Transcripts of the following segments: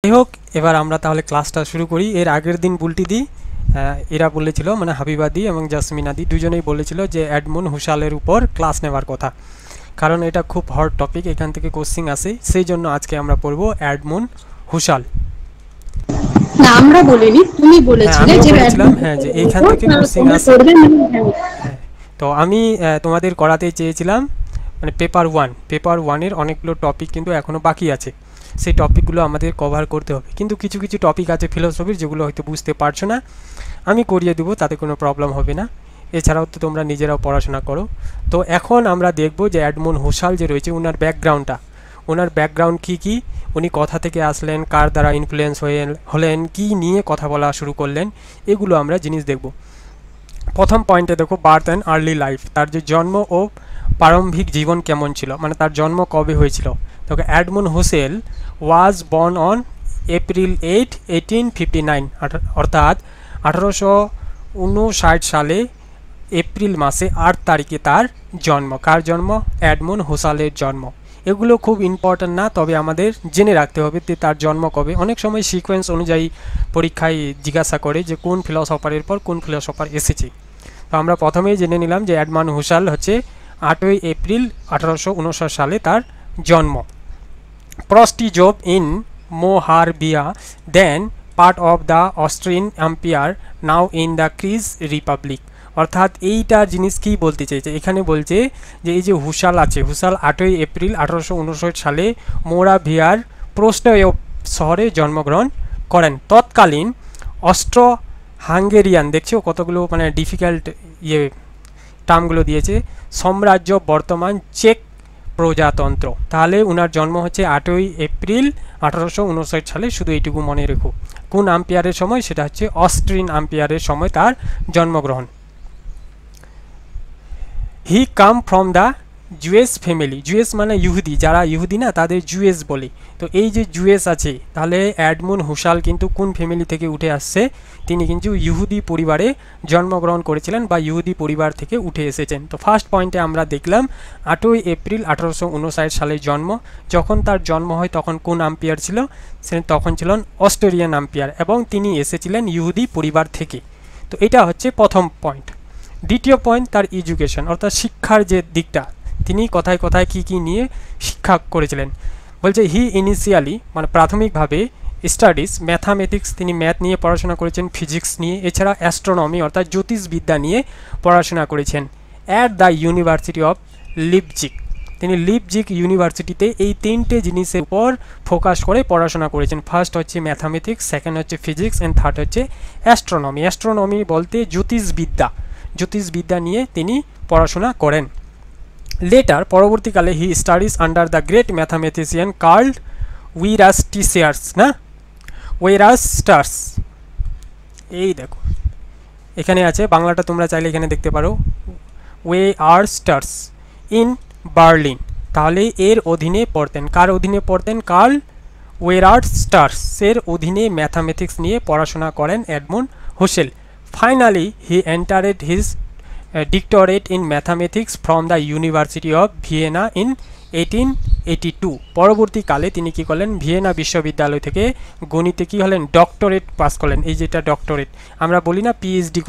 যাই হোক, এবার আমরা তাহলে ক্লাসটা শুরু করি। এর আগের দিন বুলটি দি এরা বলেছিল, মানে হাবিবাদি এবং জাসমিনাদি দুজনেই বলেছিল যে এডমন্ড হুসালের উপর ক্লাস নেওয়ার কথা, কারণ এটা খুব হট টপিক, এখান থেকে কোশ্চিন আসে। সেই জন্য আজকে আমরা পড়বো এডমন্ড হুসাল। না, আমরা বলিনি, তুমি বলেছিলে যে বলেছিলাম, হ্যাঁ, যে এইখান থেকে কোশ্চিন আসে। হ্যাঁ, তো আমি তোমাদের করাতে চেয়েছিলাম মানে পেপার ওয়ানের অনেকগুলো টপিক কিন্তু এখনও বাকি আছে, সেই টপিকগুলো আমাদের কভার করতে হবে। কিন্তু কিছু কিছু টপিক আছে ফিলোসফির যেগুলো হয়তো বুঝতে পারছো না, আমি করিয়ে দেবো, তাতে কোনো প্রবলেম হবে না। এছাড়াও তো তোমরা নিজেরাও পড়াশোনা করো। তো এখন আমরা দেখব যে এডমন্ড হুসাল যে রয়েছে, ওনার ব্যাকগ্রাউন্ড কী, উনি কোথা থেকে আসলেন, কার দ্বারা ইনফ্লুয়েন্স হলেন, কি নিয়ে কথা বলা শুরু করলেন, এগুলো আমরা জিনিস দেখব। প্রথম পয়েন্টে দেখো, বার্থ অ্যান্ড আর্লি লাইফ, তার যে জন্ম ও প্রারম্ভিক জীবন কেমন ছিল, মানে তার জন্ম কবে হয়েছিল। দেখো, Edmund Husserl was born on April 8, 1859, অর্থাৎ 1859 সালে এপ্রিল মাসে 8 তারিখে তার জন্ম। কার জন্ম? এডমন্ড হুসালের জন্ম। এগুলো খুব ইম্পর্ট্যান্ট না, তবে আমাদের জেনে রাখতে হবে যে তার জন্ম কবে। অনেক সময় সিকোয়েন্স অনুযায়ী পরীক্ষায় জিজ্ঞাসা করে যে কোন ফিলোসফারের পর কোন ফিলোসফার এসেছে। তো আমরা প্রথমেই জেনে নিলাম যে এডমন্ড হুসাল হচ্ছে 8ই এপ্রিল 1859 সালে তার জন্ম। প্রস্টি জব in Moravia, then part of the Austrian empire, now in the Czech republic. অর্থাৎ এইটা জিনিস কি বলতে চাইছে, এখানে বলছে যে এই যে হুসাল আছে, হুসাল 8ই এপ্রিল 1859 সালে মোরাভিয়ার প্রোস্টয়েভ শহরে জন্মগ্রহণ করেন। তৎকালীন অস্ট্রো হাঙ্গেরিয়ান, দেখছো কতগুলো মানে ডিফিকাল্ট টার্মগুলো দিয়েছে, সাম্রাজ্য বর্তমান চেক প্রজাতন্ত্র। তাহলে উনার জন্ম হচ্ছে 8ই এপ্রিল 1859 সালে, শুধু এইটুকু মনে রেখো। কোন আম্পায়ারের সময়? সেটা হচ্ছে অস্ট্রিয়ান আম্পায়ারের সময় তার জন্মগ্রহণ। হি কাম ফ্রম দ্য জুয়েস ফ্যামিলি, জুয়েস মানে ইহুদি, যারা ইহুদি না তাদের জুয়েস বলে। তো এই যে জুয়েস আছে, তাহলে এডমন্ড হুসাল কিন্তু কোন ফ্যামিলি থেকে উঠে আসছে? তিনি কিন্তু ইহুদি পরিবারে জন্মগ্রহণ করেছিলেন বা ইহুদি পরিবার থেকে উঠে এসেছেন। তো ফার্স্ট পয়েন্টে আমরা দেখলাম 8ই এপ্রিল 1859 সালে জন্ম। যখন তার জন্ম হয় তখন কোন আম্পায়ার ছিল? তখন ছিলেন অস্ট্রেলিয়ান আম্পায়ার, এবং তিনি এসেছিলেন ইহুদি পরিবার থেকে। তো এটা হচ্ছে প্রথম পয়েন্ট। দ্বিতীয় পয়েন্ট, তার এডুকেশন, অর্থাৎ শিক্ষার যে দিকটা, তিনি কোথায় কোথায় কী কী নিয়ে শিক্ষা করেছিলেন। বলছে হি ইনিশিয়ালি, মানে প্রাথমিকভাবে স্টাডিজ ম্যাথামেটিক্স, তিনি ম্যাথ নিয়ে পড়াশোনা করেছেন, ফিজিক্স নিয়ে, এছাড়া অ্যাস্ট্রোনমি অর্থাৎ জ্যোতিষবিদ্যা নিয়ে পড়াশোনা করেছেন at the university of Leipzig. তিনি লিপজিগ ইউনিভার্সিটিতে এই তিনটে জিনিসের উপর ফোকাস করে পড়াশোনা করেছেন। ফার্স্ট হচ্ছে ম্যাথামেটিক্স, সেকেন্ড হচ্ছে ফিজিক্স, অ্যান্ড থার্ড হচ্ছে অ্যাস্ট্রোনমি। অ্যাস্ট্রোনমি বলতে জ্যোতিষবিদ্যা নিয়ে তিনি পড়াশোনা করেন। লেটার, পরবর্তীকালে he studies under the great mathematician Karl Weierstrass. এই দেখো এখানে আছে, বাংলাটা তোমরা চাইলে এখানে দেখতে পারো, ওয়েরাস্টার্স ইন বার্লিন। তাহলে এর অধীনে পড়তেন, কার অধীনে পড়তেন? কার্ল ওয়েরাস্টার্সের অধীনে ম্যাথামেটিক্স নিয়ে পড়াশোনা করেন Edmund Husserl. Finally he entered his doctorate in mathematics from the university of Vienna in 1882। পরবর্তীকালে তিনি কি করলেন? ভিয়েনা বিশ্ববিদ্যালয় থেকে গণিতে কি হলেন? ডক্টরেট পাস করলেন। এই যেটা ডক্টরেট, আমরা বলি না পিএইচডি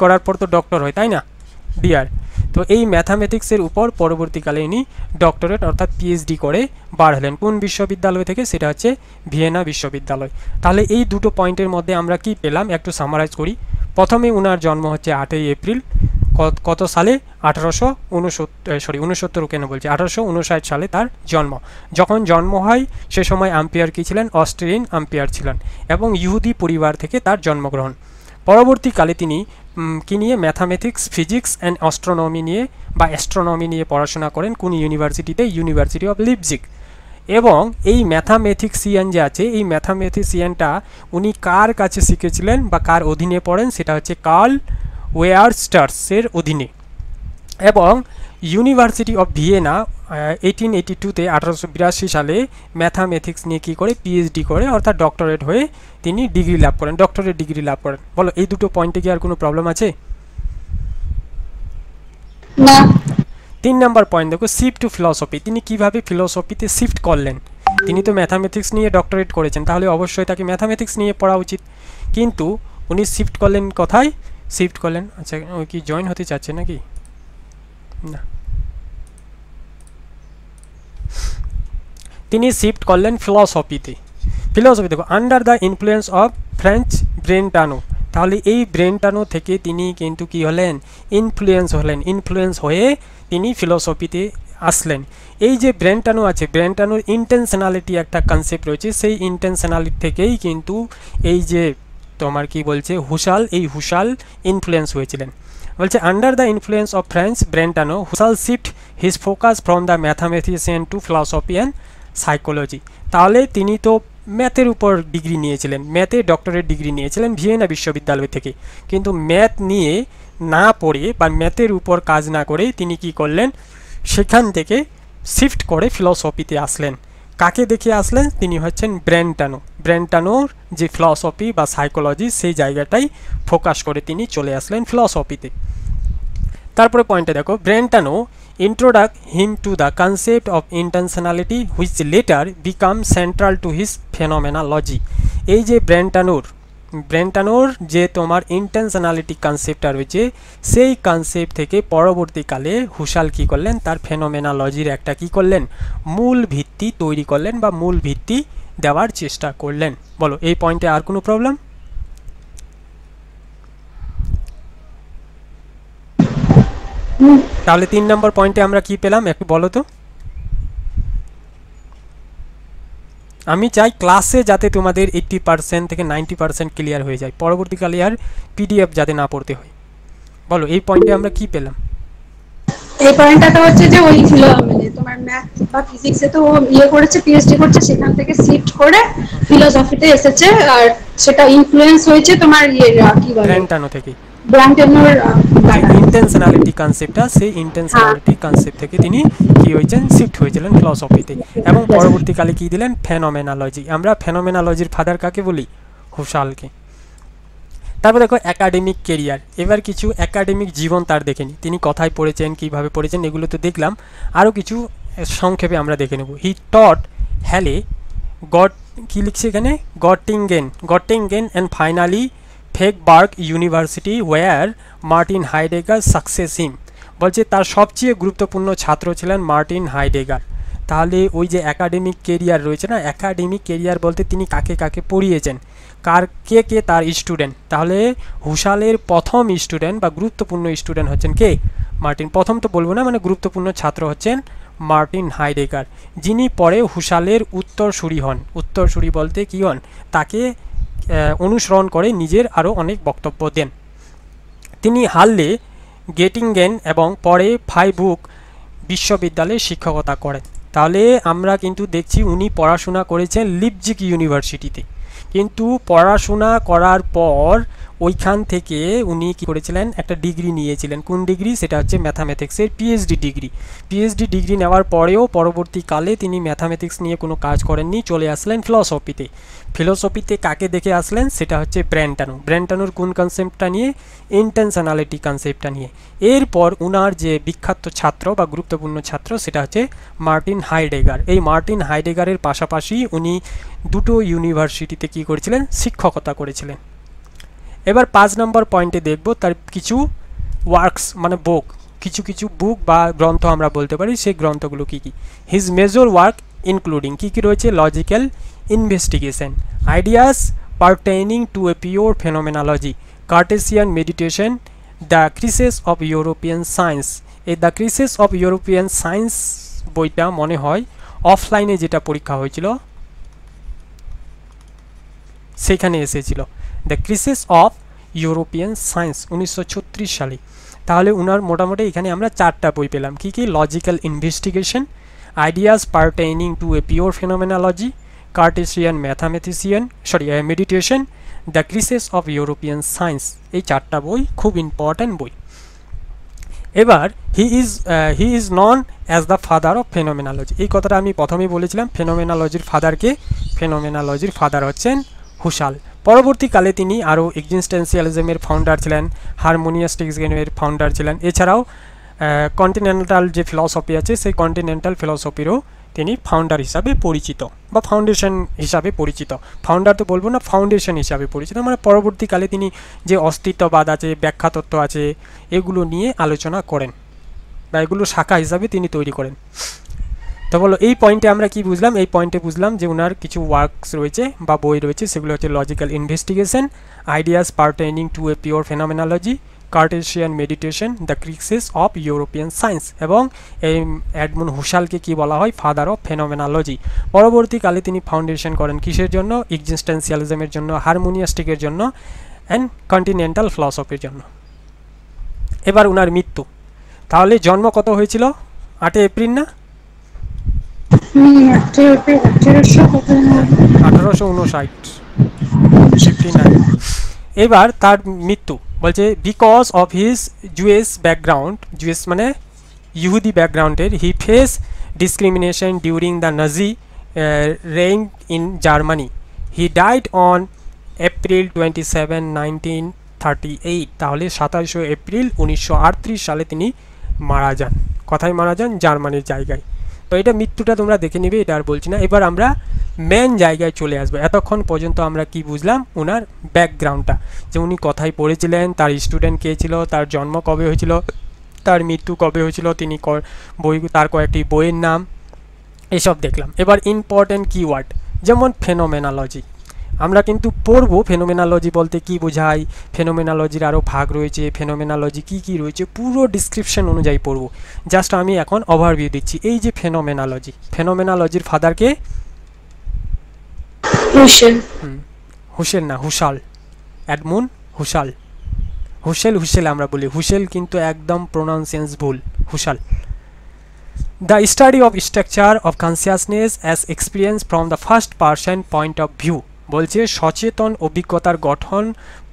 করার পর তো ডক্টর হয়, তাই না ডিয়ার? তো এই ম্যাথামেটিক্সের উপর পরবর্তীকালে ইনি ডক্টরেট অর্থাৎ পিএইচডি করে বার হলেন। কোন বিশ্ববিদ্যালয় থেকে? সেটা হচ্ছে ভিয়েনা বিশ্ববিদ্যালয়। তাহলে এই দুটো পয়েন্টের মধ্যে আমরা কি পেলাম একটু সামারাইজ করি। প্রথমে উনার জন্ম হচ্ছে 8ই এপ্রিল কত সালে? 1859 সালে তার জন্ম। যখন জন্ম হয় সে সময় আম্পায়ার কি ছিলেন? অস্ট্রেলিয়ান আম্পায়ার ছিলেন, এবং ইহুদি পরিবার থেকে তার জন্মগ্রহণ। পরবর্তীকালে তিনি কি নিয়ে? ম্যাথামেটিক্স, ফিজিক্স অ্যান্ড অ্যাস্ট্রোনমি নিয়ে পড়াশোনা করেন। কোন ইউনিভার্সিটিতে? University of Leipzig. এবং এই ম্যাথামেটিক্সিয়ান যে আছে, এই ম্যাথামেটিক্সিয়ানটা উনি কার কাছে শিখেছিলেন বা কার অধীনে পড়েন? সেটা হচ্ছে কার্ল ওয়েরাস্টার্সের অধীনে। এবং ইউনিভার্সিটি অফ ভিয়েনা 1882-তে 1882 সালে ম্যাথামেটিক্স নিয়ে কী করে? পিএইচডি করে, অর্থাৎ ডক্টরেট হয়ে তিনি ডক্টরেট ডিগ্রি লাভ করেন। বলো, এই দুটো পয়েন্টে কি আর কোনো প্রবলেম আছে? না। 3 নম্বর পয়েন্ট দেখো, শিফট টু ফিলসফি। তিনি কিভাবে ফিলসফিতে শিফট করলেন? তিনি তো ম্যাথামেটিক্স নিয়ে ডক্টরেট করেছেন, তাহলে অবশ্যই তাকে ম্যাথামেটিক্স নিয়ে পড়া উচিত। কিন্তু উনি শিফট করলেন কোথায়? শিফট করলেন, আচ্ছা ওই কি জয়েন হতে চাচ্ছে নাকি না, তিনি শিফট করলেন ফিলসফিতে। ফিলসফি দেখো, under the influence of Franz Brentano. তাহলে এই ব্রেনটানো থেকে তিনি কিন্তু কি হলেন? ইনফ্লুয়েন্স হয়ে তিনি ফিলসফিতে আসলেন। এই যে ব্রেনটানো আছে, ব্রেনটানোর ইন্টেনশনালিটি একটা কনসেপ্ট রয়েছে, সেই ইন্টেনশনালিটি থেকেই কিন্তু এই যে তোমার কি বলছে হুসাল, এই হুসাল ইনফ্লুয়েন্স হয়েছিলেন। বলছে under the influence of Franz Brentano Husserl shift his focus from the mathematician to philosophy and psychology. তাহলে তিনি তো ম্যাথের উপর ডিগ্রি নিয়েছিলেন, ম্যাথে ডক্টরেট ডিগ্রি নিয়েছিলেন ভিয়েনা বিশ্ববিদ্যালয় থেকে, কিন্তু ম্যাথ নিয়ে না পড়ে বা ম্যাথের উপর কাজ না করে তিনি কি করলেন? সেখান থেকে শিফট করে ফিলসফিতে আসলেন। কাকে দেখে আসলেন? তিনি হচ্ছেন ব্রেনটানো। ব্রেনটানোর যে ফিলসফি বা সাইকোলজি সেই জায়গাটাই ফোকাস করে তিনি চলে আসলেন ফিলসফিতে। তারপরে পয়েন্টে দেখো, ব্রেনটানো introduced him to the concept of intentionality which later became central to his phenomenology। এই যে ব্রেনটানোর যে তোমার ইন্টেনশনালিটি কনসেপ্টটা রয়েছে, সেই কনসেপ্ট থেকে পরবর্তীকালে হুসাল কি করলেন? তার ফেনোমেনোলজির একটা কি করলেন? মূল ভিত্তি তৈরি করলেন বা মূল ভিত্তি দেওয়ার চেষ্টা করলেন। বলো এই পয়েন্টে আর কোনো প্রবলেম? তাহলে 3 নম্বর পয়েন্টে আমরা কি পেলাম একটু বলো তো। আমি চাই ক্লাসে যাতে তোমাদের 80% থেকে 90% ক্লিয়ার হয়ে যায়, পরবর্তীকালে আর পিডিএফ যাতে না পড়তে হয়। বলো এই পয়েন্টে আমরা কি পেলাম? এই পয়েন্টটা তো হচ্ছে যে ওই ছিল মানে তোমার ম্যাথ বা ফিজিক্সে তো ইয়ে করেছে, পিএইচডি করছে, সেখান থেকে শিফট করে ফিলোসফিতে এসেছে, আর সেটা ইনফ্লুয়েন্স হয়েছে তোমার ইয়ে কি বলে ব্রেনটানো থেকে। ব্রান্টেনোর ইন্টেনশনালিটি কনসেপ্টটা, সেই ইন্টেনশনালিটি কনসেপ্ট থেকে তিনি কি হয়েছেন? শিফট হয়েছিলেন ফিলসফিতে, এবং পরবর্তীকালে কি দিলেন? ফেনোমেনোলজি। আমরা ফেনোমেনোলজির ফাদার কাকে বলি? হুসালকে। তারপর দেখো একাডেমিক কেরিয়ার। এবার কিছু একাডেমিক জীবন তার দেখে নিই, তিনি কোথায় পড়েছেন, কীভাবে পড়েছেন, এগুলো তো দেখলাম, আরও কিছু সংক্ষেপে আমরা দেখে নেব। হি টট হ্যালে গট, কি লিখছে এখানে? Gottingen and finally Freiburg university where Martin Heidegger success him. বলছে তার সবচেয়ে গুরুত্বপূর্ণ ছাত্র ছিলেন মার্টিন হাইডেগার। তাহলে ওই যে একাডেমিক কেরিয়ার রয়েছে না, একাডেমিক কেরিয়ার বলতে তিনি কাকে কাকে পড়িয়েছেন, কে তার স্টুডেন্ট। তাহলে হুসালের প্রথম স্টুডেন্ট বা গুরুত্বপূর্ণ স্টুডেন্ট হচ্ছেন কে? মার্টিন। প্রথম তো বলবো না, মানে গুরুত্বপূর্ণ ছাত্র হচ্ছেন মার্টিন হাইডেগার, যিনি পরে হুসালের উত্তরসূরি হন। উত্তরসূরি বলতে কি হন? তাকে অনুসরণ করে নিজের আরও অনেক বক্তব্য দেন। তিনি হার্লে, গেটিঙ্গেন এবং পরে ফাইবুক বিশ্ববিদ্যালয়ে শিক্ষকতা করেন। তাহলে আমরা কিন্তু দেখছি উনি পড়াশোনা করেছেন লিপজিগ ইউনিভার্সিটিতে, কিন্তু পড়াশোনা করার পর ওইখান থেকে উনি কী করেছিলেন? একটা ডিগ্রি নিয়েছিলেন। কোন ডিগ্রি? সেটা হচ্ছে ম্যাথামেটিক্সের পিএইচডি ডিগ্রি। পিএইচডি ডিগ্রি নেওয়ার পরেও পরবর্তীকালে তিনি ম্যাথামেটিক্স নিয়ে কোনো কাজ করেননি, চলে আসলেন ফিলসফিতে। ফিলসফিতে কাকে দেখে আসলেন? সেটা হচ্ছে ব্রেনটানোর কোন কনসেপ্টটা নিয়ে? ইন্টেনশনালিটি কনসেপ্টটা নিয়ে। এরপর উনার যে বিখ্যাত ছাত্র বা গুরুত্বপূর্ণ ছাত্র সেটা হচ্ছে মার্টিন হাইডেগার। এই মার্টিন হাইডেগারের পাশাপাশি উনি দুটো ইউনিভার্সিটিতে কী করেছিলেন? শিক্ষকতা করেছিলেন। এবার 5 নম্বর পয়েন্টে দেখব তার কিছু ওয়ার্কস, মানে বুক, কিছু বুক বা গ্রন্থ আমরা বলতে পারি, সেই গ্রন্থগুলো কী কী? হিজ মেজর ওয়ার্ক ইনক্লুডিং কী কী রয়েছে? Logical investigation, ideas pertaining to a pure phenomenology, Cartesian meditation, the crisis of European science. এই the crisis of European science বইটা মনে হয় অফলাইনে যেটা পরীক্ষা হয়েছিল সেখানে এসেছিল, the crisis of European science 1936 সালে। তাহলে উনার মোটামুটি এখানে আমরা 4টা বই পেলাম। কী কী? Logical investigation, ideas pertaining to a pure phenomenology, Cartesian meditation, the crisis of European science. এই 4টা বই খুব ইম্পর্ট্যান্ট বই। এবার he is known as the father of phenomenology. এই কথাটা আমি প্রথমেই বলেছিলাম, ফেনোমেনোলজির ফাদারকে? ফেনোমেনোলজির ফাদার হচ্ছেন হুসাল। পরবর্তীকালে তিনি আরও এক্সিস্টেন্সিয়ালিজমের ফাউন্ডার ছিলেন, হারমোনিয়াস্টিক্সের ফাউন্ডার ছিলেন। এছাড়াও কন্টিনেন্টাল যে ফিলসফি আছে সেই কন্টিনেন্টাল ফিলসফিরও তিনি ফাউন্ডার হিসাবে পরিচিত বা ফাউন্ডেশন হিসাবে পরিচিত। ফাউন্ডার তো বলবো না, ফাউন্ডেশন হিসাবে পরিচিত, মানে পরবর্তীকালে তিনি যে অস্তিত্ববাদ আছে, ব্যাখ্যা তত্ত্ব আছে, এগুলো নিয়ে আলোচনা করেন বা এগুলো শাখা হিসাবে তিনি তৈরি করেন। তো বলো এই পয়েন্টে আমরা কি বুঝলাম? এই পয়েন্টে বুঝলাম যে ওনার কিছু ওয়ার্কস রয়েছে বা বই রয়েছে, সেগুলো হচ্ছে logical investigation, ideas pertaining to a pure phenomenology, Cartesian meditation, the crisis of European science, এবং এই এডমুন্ড হুসালকে কি বলা হয়? Father of phenomenology. পরবর্তীকালে তিনি ফাউন্ডেশন করেন কিসের জন্য? এক্সিস্টেন্সিয়ালিজমের জন্য, হারমোনিয়াস্টিকের জন্য, অ্যান্ড কন্টিনেন্টাল ফিলসফির জন্য। এবার ওনার মৃত্যু, তাহলে জন্ম কত হয়েছিল? 8 এপ্রিল না? 1859। এবার তার মৃত্যু বলছে because of his Jewish background, Jewish মানে ইহুদি ব্যাকগ্রাউন্ডের, he face discrimination during the Nazi reign in Germany. He died on April 27, 1938। তাহলে 27 এপ্রিল 1938 সালে তিনি মারা যান। কোথায় মারা যান? জার্মানির জায়গায়। তো এটা মৃত্যুটা তোমরা দেখে নিবে, এটা আর বলছি না। এবার আমরা মেন জায়গায় চলে আসবো। এতক্ষণ পর্যন্ত আমরা কি বুঝলাম? ওনার ব্যাকগ্রাউন্ডটা, যে উনি কোথায় পড়েছিলেন, তার স্টুডেন্ট কে ছিল, তার জন্ম কবে হয়েছিল, তার মৃত্যু কবে হয়েছিল, তিনি বই, তার কয়েকটি বইয়ের নাম, এসব দেখলাম। এবার ইম্পর্টেন্ট কিওয়ার্ড যেমন ফেনোমেনোলজি, আমরা কিন্তু পড়বো ফেনোমেনোলজি বলতে কি বোঝায়, ফেনোমেনোলজির আরও ভাগ রয়েছে, ফেনোমেনোলজি কি কি রয়েছে পুরো ডিসক্রিপশন অনুযায়ী পড়বো। জাস্ট আমি এখন ওভারভিউ দিচ্ছি। এই যে ফেনোমেনোলজি, ফেনোমেনোলজির ফাদারকে হুসেল না, হুসাল, এডমুন্ড হুসাল। হুসেল আমরা বলি, হুসেল কিন্তু একদম প্রোনাউন্সিয়েন্স ভুল, হুসাল। The study of structure of consciousness as experienced from the first person point of view, বলছে সচেতন অভিজ্ঞতার গঠন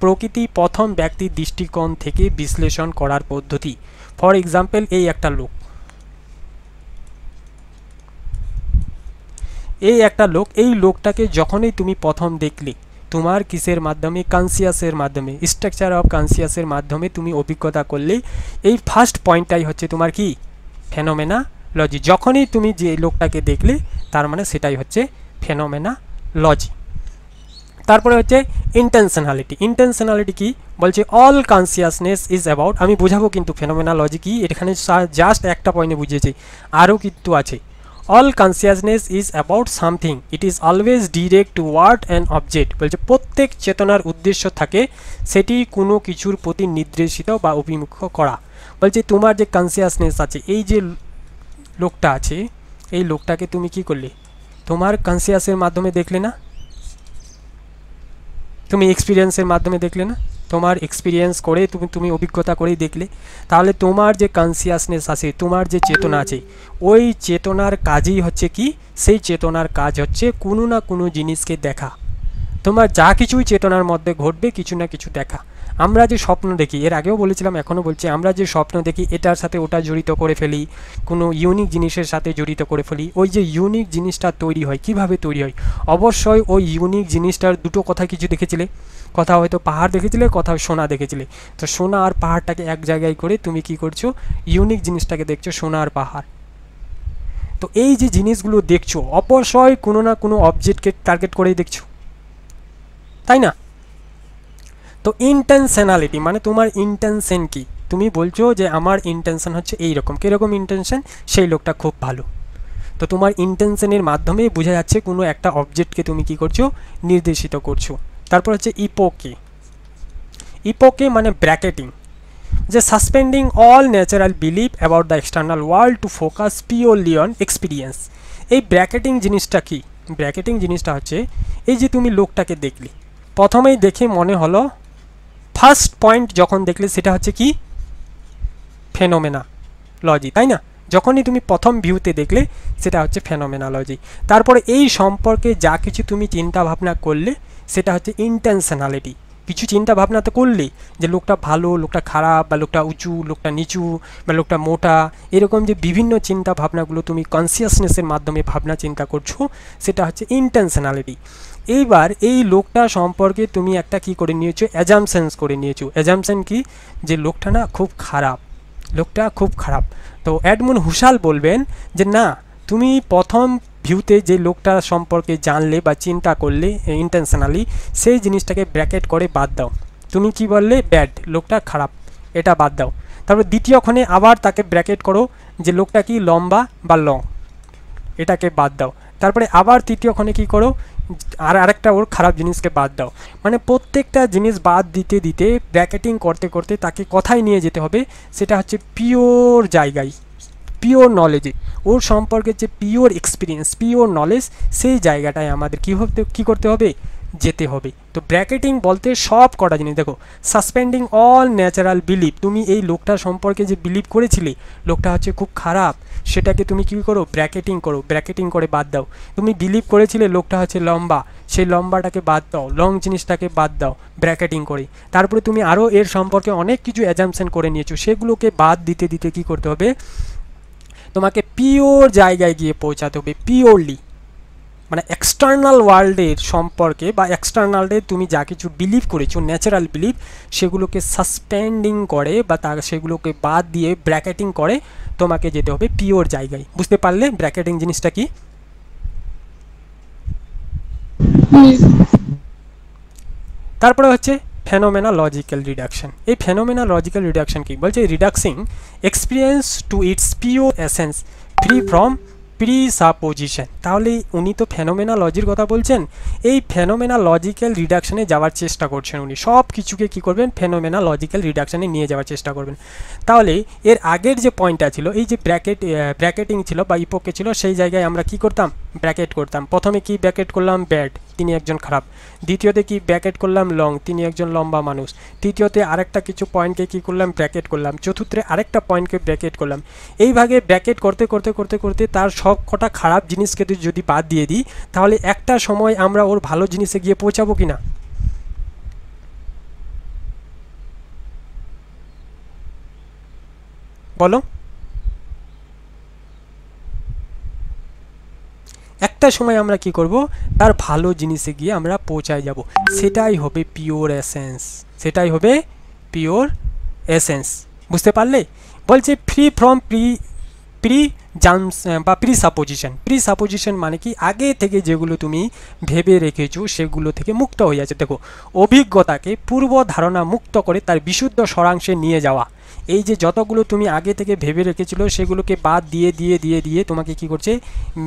প্রকৃতি প্রথম ব্যক্তির দৃষ্টিকোণ থেকে বিশ্লেষণ করার পদ্ধতি। ফর এক্সাম্পল, এই একটা লোক, এই লোকটাকে যখনই তুমি প্রথম দেখলে, তোমার কিসের মাধ্যমে? কনসিয়াসের মাধ্যমে, স্ট্রাকচার অফ কনসিয়াসের মাধ্যমে তুমি অভিজ্ঞতা করলে, এই ফার্স্ট পয়েন্টটাই হচ্ছে তোমার কি? ফেনোমেনোলজি। যখনই তুমি যে লোকটাকে দেখলে, তার মানে সেটাই হচ্ছে ফেনোমেনোলজি। তারপরে হচ্ছে ইন্টেনশনালিটি। ইন্টেনশনালিটি কি? বলছে অল কনসিয়াসনেস ইজ অ্যাবাউট, আমি বোঝাবো কিন্তু ফেনোমেনোলজি কি, এখানে জাস্ট একটা পয়েন্টে বুঝিয়েছি, আরও কিন্তু আছে। All consciousness is about something, it is always direct toward an object. বলছে প্রত্যেক চেতনার উদ্দেশ্য থাকে সেটি কোনো কিছুর প্রতি নির্দেশিত বা অভিমুখ করা। বলছে তোমার যে কনসিয়াসনেস আছে, এই যে লোকটা আছে, এই লোকটাকে তুমি কি করলে? তোমার কনসিয়াসের মাধ্যমে দেখলে না, তুমি এক্সপিরিয়েন্সের মাধ্যমে দেখলে না, তোমার এক্সপিরিয়েন্স করে তুমি অভিজ্ঞতা করেই দেখলে। তাহলে তোমার যে কনসিয়াসনেস আছে, তোমার যে চেতনা আছে, ওই চেতনার কাজই হচ্ছে কি? সেই চেতনার কাজ হচ্ছে কোনো না কোনো জিনিসকে দেখা। তোমার যা কিছুই চেতনার মধ্যে ঘটবে, কিছু না কিছু দেখা। আমরা যে স্বপ্ন দেখি, এর আগেও বলেছিলাম, এখনও বলছি, আমরা যে স্বপ্ন দেখি এটার সাথে ওটা জড়িত করে ফেলি, কোনো ইউনিক জিনিসের সাথে জড়িত করে ফেলি। ওই যে ইউনিক জিনিসটা তৈরি হয়, কিভাবে তৈরি হয়? অবশ্যই ওই ইউনিক জিনিসটার দুটো কথা কিছু দেখেছিলে, কথা হয়তো পাহাড় দেখেছিলে, কথা সোনা দেখেছিলে। তো সোনা আর পাহাড়টাকে এক জায়গায় করে তুমি কি করছো? ইউনিক জিনিসটাকে দেখছো, সোনা আর পাহাড়। তো এই যে জিনিসগুলো দেখছো, অবশ্যই কোনো না কোনো অবজেক্টকে টার্গেট করেই দেখছো, তাই না? তো ইন্টেনশনালিটি মানে তোমার ইন্টেনশন কি? তুমি বলছো যে আমার ইন্টেনশন হচ্ছে এইরকম, কীরকম ইন্টেনশন? সেই লোকটা খুব ভালো। তো তোমার ইন্টেনশনের মাধ্যমে বোঝা যাচ্ছে কোনো একটা অবজেক্টকে তুমি কি করছো? নির্দেশিত করছো। তারপর হচ্ছে ইপোকে। ইপোকে মানে ব্র্যাকেটিং, যে suspending all natural believe about the external world to focus purely on experience. এই ব্র্যাকেটিং জিনিসটা কি? ব্র্যাকেটিং জিনিসটা হচ্ছে এই যে তুমি লোকটাকে দেখলে, প্রথমেই দেখে মনে হলো, ফার্স্ট পয়েন্ট যখন দেখলে সেটা হচ্ছে কি? ফেনোমেনোলজি, তাই না? যখনই তুমি প্রথম ভিউতে দেখলে সেটা হচ্ছে ফেনোমেনোলজি। তারপরে এই সম্পর্কে যা কিছু তুমি চিন্তা ভাবনা করলে সেটা হচ্ছে ইন্টেনশনালিটি। কিছু চিন্তা ভাবনা তো করলে যে লোকটা ভালো, লোকটা খারাপ, বা লোকটা উঁচু, লোকটা নিচু, বা লোকটা মোটা, এরকম যে বিভিন্ন চিন্তা ভাবনাগুলো তুমি কনসিয়াসনেসের মাধ্যমে ভাবনা চিন্তা করছো, সেটা হচ্ছে ইন্টেনশনালিটি। এইবার এই লোকটা সম্পর্কে তুমি একটা কি করে নিয়েছো? অ্যাজামশনস করে নিয়েছো। অ্যাজামশন কি? যে লোকটা না খুব খারাপ, লোকটা খুব খারাপ। তো এডমুন্ড হুসাল বলবেন যে না, তুমি প্রথম ভিউতে যে লোকটা সম্পর্কে জানলে বা চিন্তা করলে ইন্টেনশনালি, সেই জিনিসটাকে ব্র্যাকেট করে বাদ দাও। তুমি কি বললে, ব্যাড, লোকটা খারাপ, এটা বাদ দাও। তারপর দ্বিতীয়ক্ষণে আবার তাকে ব্র্যাকেট করো যে লোকটা কি লম্বা বা লং, এটাকে বাদ দাও। তারপরে আবার তৃতীয়ক্ষণে কি করো, আর আরেকটা ওর খারাপ জিনিসকে বাদ দাও। মানে প্রত্যেকটা জিনিস বাদ দিতে দিতে ব্র্যাকেটিং করতে করতে তাকে কথায় নিয়ে যেতে হবে, সেটা হচ্ছে পিওর জায়গায়, পিওর নলেজে, ওর সম্পর্কে যে পিওর এক্সপিরিয়েন্স, পিওর নলেজ, সেই জায়গাটায় আমাদের কী করতে হবে, যেতে হবে। তো ব্র্যাকেটিং বলতে সব কটা জিনিস, দেখো, সাসপেন্ডিং অল ন্যাচারাল বিলিভ, তুমি এই লোকটা সম্পর্কে যে বিলিভ করেছিলে লোকটা হচ্ছে খুব খারাপ, সেটাকে তুমি কী করো, ব্র্যাকেটিং করো, ব্র্যাকেটিং করে বাদ দাও। তুমি বিলিভ করেছিলে লোকটা হচ্ছে লম্বা, সেই লম্বাটাকে বাদ দাও, লং জিনিসটাকে বাদ দাও ব্র্যাকেটিং করে। তারপরে তুমি আরও এর সম্পর্কে অনেক কিছু অ্যাজাম্পশন করে নিয়েছো, সেগুলোকে বাদ দিতে দিতে কী করতে হবে, তোমাকে পিওর জায়গায় গিয়ে পৌঁছাতে হবে, পিওরলি, মানে এক্সটার্নাল ওয়ার্ল্ডের সম্পর্কে বা এক্সটার্নালডে তুমি যা কিছু বিলিভ করেছো, ন্যাচারাল বিলিভ, সেগুলোকে সাসপেন্ডিং করে বা সেগুলোকে বাদ দিয়ে ব্র্যাকেটিং করে তোমাকে যেতে হবে পিওর জায়গায়। বুঝতে পারলে ব্র্যাকেটিং জিনিসটা কি? তারপরে হচ্ছে ফেনোমেনোলজিক্যাল রিডাকশন। এই ফেনোমেনোলজিক্যাল রিডাকশন কি বলছে, reducing experience to its pure essence free from presupposition. তাহলে উনি তো ফেনোমেনোলজির কথা বলছেন, এই ফেনোমেনোলজিক্যাল রিডাকশনে যাওয়ার চেষ্টা করছেন উনি, সব কিছুকে কী করবেন, ফেনোমেনোলজিক্যাল রিডাকশনে নিয়ে যাওয়ার চেষ্টা করবেন। তাহলে এর আগের যে পয়েন্টটা ছিল, এই যে ব্র্যাকেটিং ছিল বা ইপোকে ছিল, সেই জায়গায় আমরা কি করতাম, ব্র্যাকেট করতাম। প্রথমে কি ব্র্যাকেট করলাম, ব্যাড, তিনি একজন খারাপ। দ্বিতীয়তে কি ব্র্যাকেট করলাম, লং, তিনি একজন লম্বা মানুষ। তৃতীয়তে আরেকটা কিছু পয়েন্টকে কি করলাম, ব্র্যাকেট করলাম। চতুর্থে আরেকটা পয়েন্টকে ব্র্যাকেট করলাম। এইভাবে ব্র্যাকেট করতে করতে করতে করতে তার সব কটা খারাপ জিনিসকে যদি বাদ দিয়ে দিই, তাহলে একটা সময় আমরা ওর ভালো জিনিসে গিয়ে পৌঁছাবো কিনা, বলো? একটা সময় আমরা কি করব, তার ভালো জিনিসে গিয়ে আমরা পৌঁছায় যাব, সেটাই হবে পিওর এসেন্স, সেটাই হবে পিওর এসেন্স। বুঝতে পারলে? বলছে ফ্রি ফ্রম প্রি জাম্পস বা প্রিসাপোজিশন মানে কি, আগে থেকে যেগুলো তুমি ভেবে রেখেছো সেগুলো থেকে মুক্ত হয়ে যাচ্ছে। দেখো, অভিজ্ঞতাকে পূর্ব ধারণা মুক্ত করে তার বিশুদ্ধ স্বরাংশে নিয়ে যাওয়া। এই যে যতগুলো তুমি আগে থেকে ভেবে রেখেছিল সেগুলোকে বাদ দিয়ে দিয়ে দিয়ে দিয়ে তোমাকে কি করছে,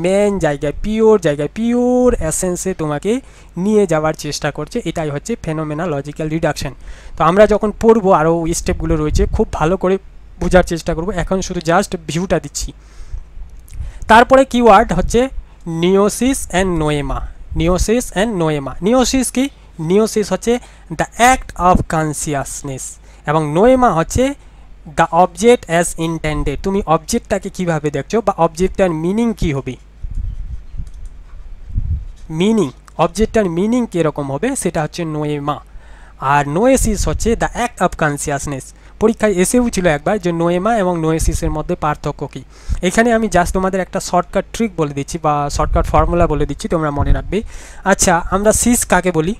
মেন জায়গায়, পিওর এসেন্সে তোমাকে নিয়ে যাওয়ার চেষ্টা করছে। এটাই হচ্ছে ফেনোমেনোলজিক্যাল রিডাকশন। তো আমরা যখন পড়বো আরও স্টেপগুলো রয়েছে, খুব ভালো করে বোঝার চেষ্টা করব, এখন শুধু জাস্ট ভিউটা দিচ্ছি। তারপরে কিওয়ার্ড হচ্ছে নিওসিস অ্যান্ড নোয়েমা। নিওসিস কি, নিওসিস হচ্ছে দ্য অ্যাক্ট অফ কনসিয়াসনেস, এবং নোয়েমা হচ্ছে দ্য অবজেক্ট অ্যাজ ইন্টেন্ডেড। তুমি অবজেক্টটাকে কিভাবে দেখছো বা অবজেক্টটার মিনিং কি হবে, অবজেক্টটার মিনিং কীরকম হবে, সেটা হচ্ছে নোয়েমা। আর নোয়েসিস হচ্ছে দ্য অ্যাক্ট অফ কনসিয়াসনেস। পরীক্ষায় এসেও ছিল একবার যে নোয়েমা এবং নোয়েসিসের মধ্যে পার্থক্য কী। এখানে আমি জাস্ট তোমাদের একটা শর্টকাট ট্রিক বলে দিচ্ছি বা শর্টকাট ফর্মুলা বলে দিচ্ছি, তোমরা মনে রাখবে। আচ্ছা, আমরা সিস কাকে বলি,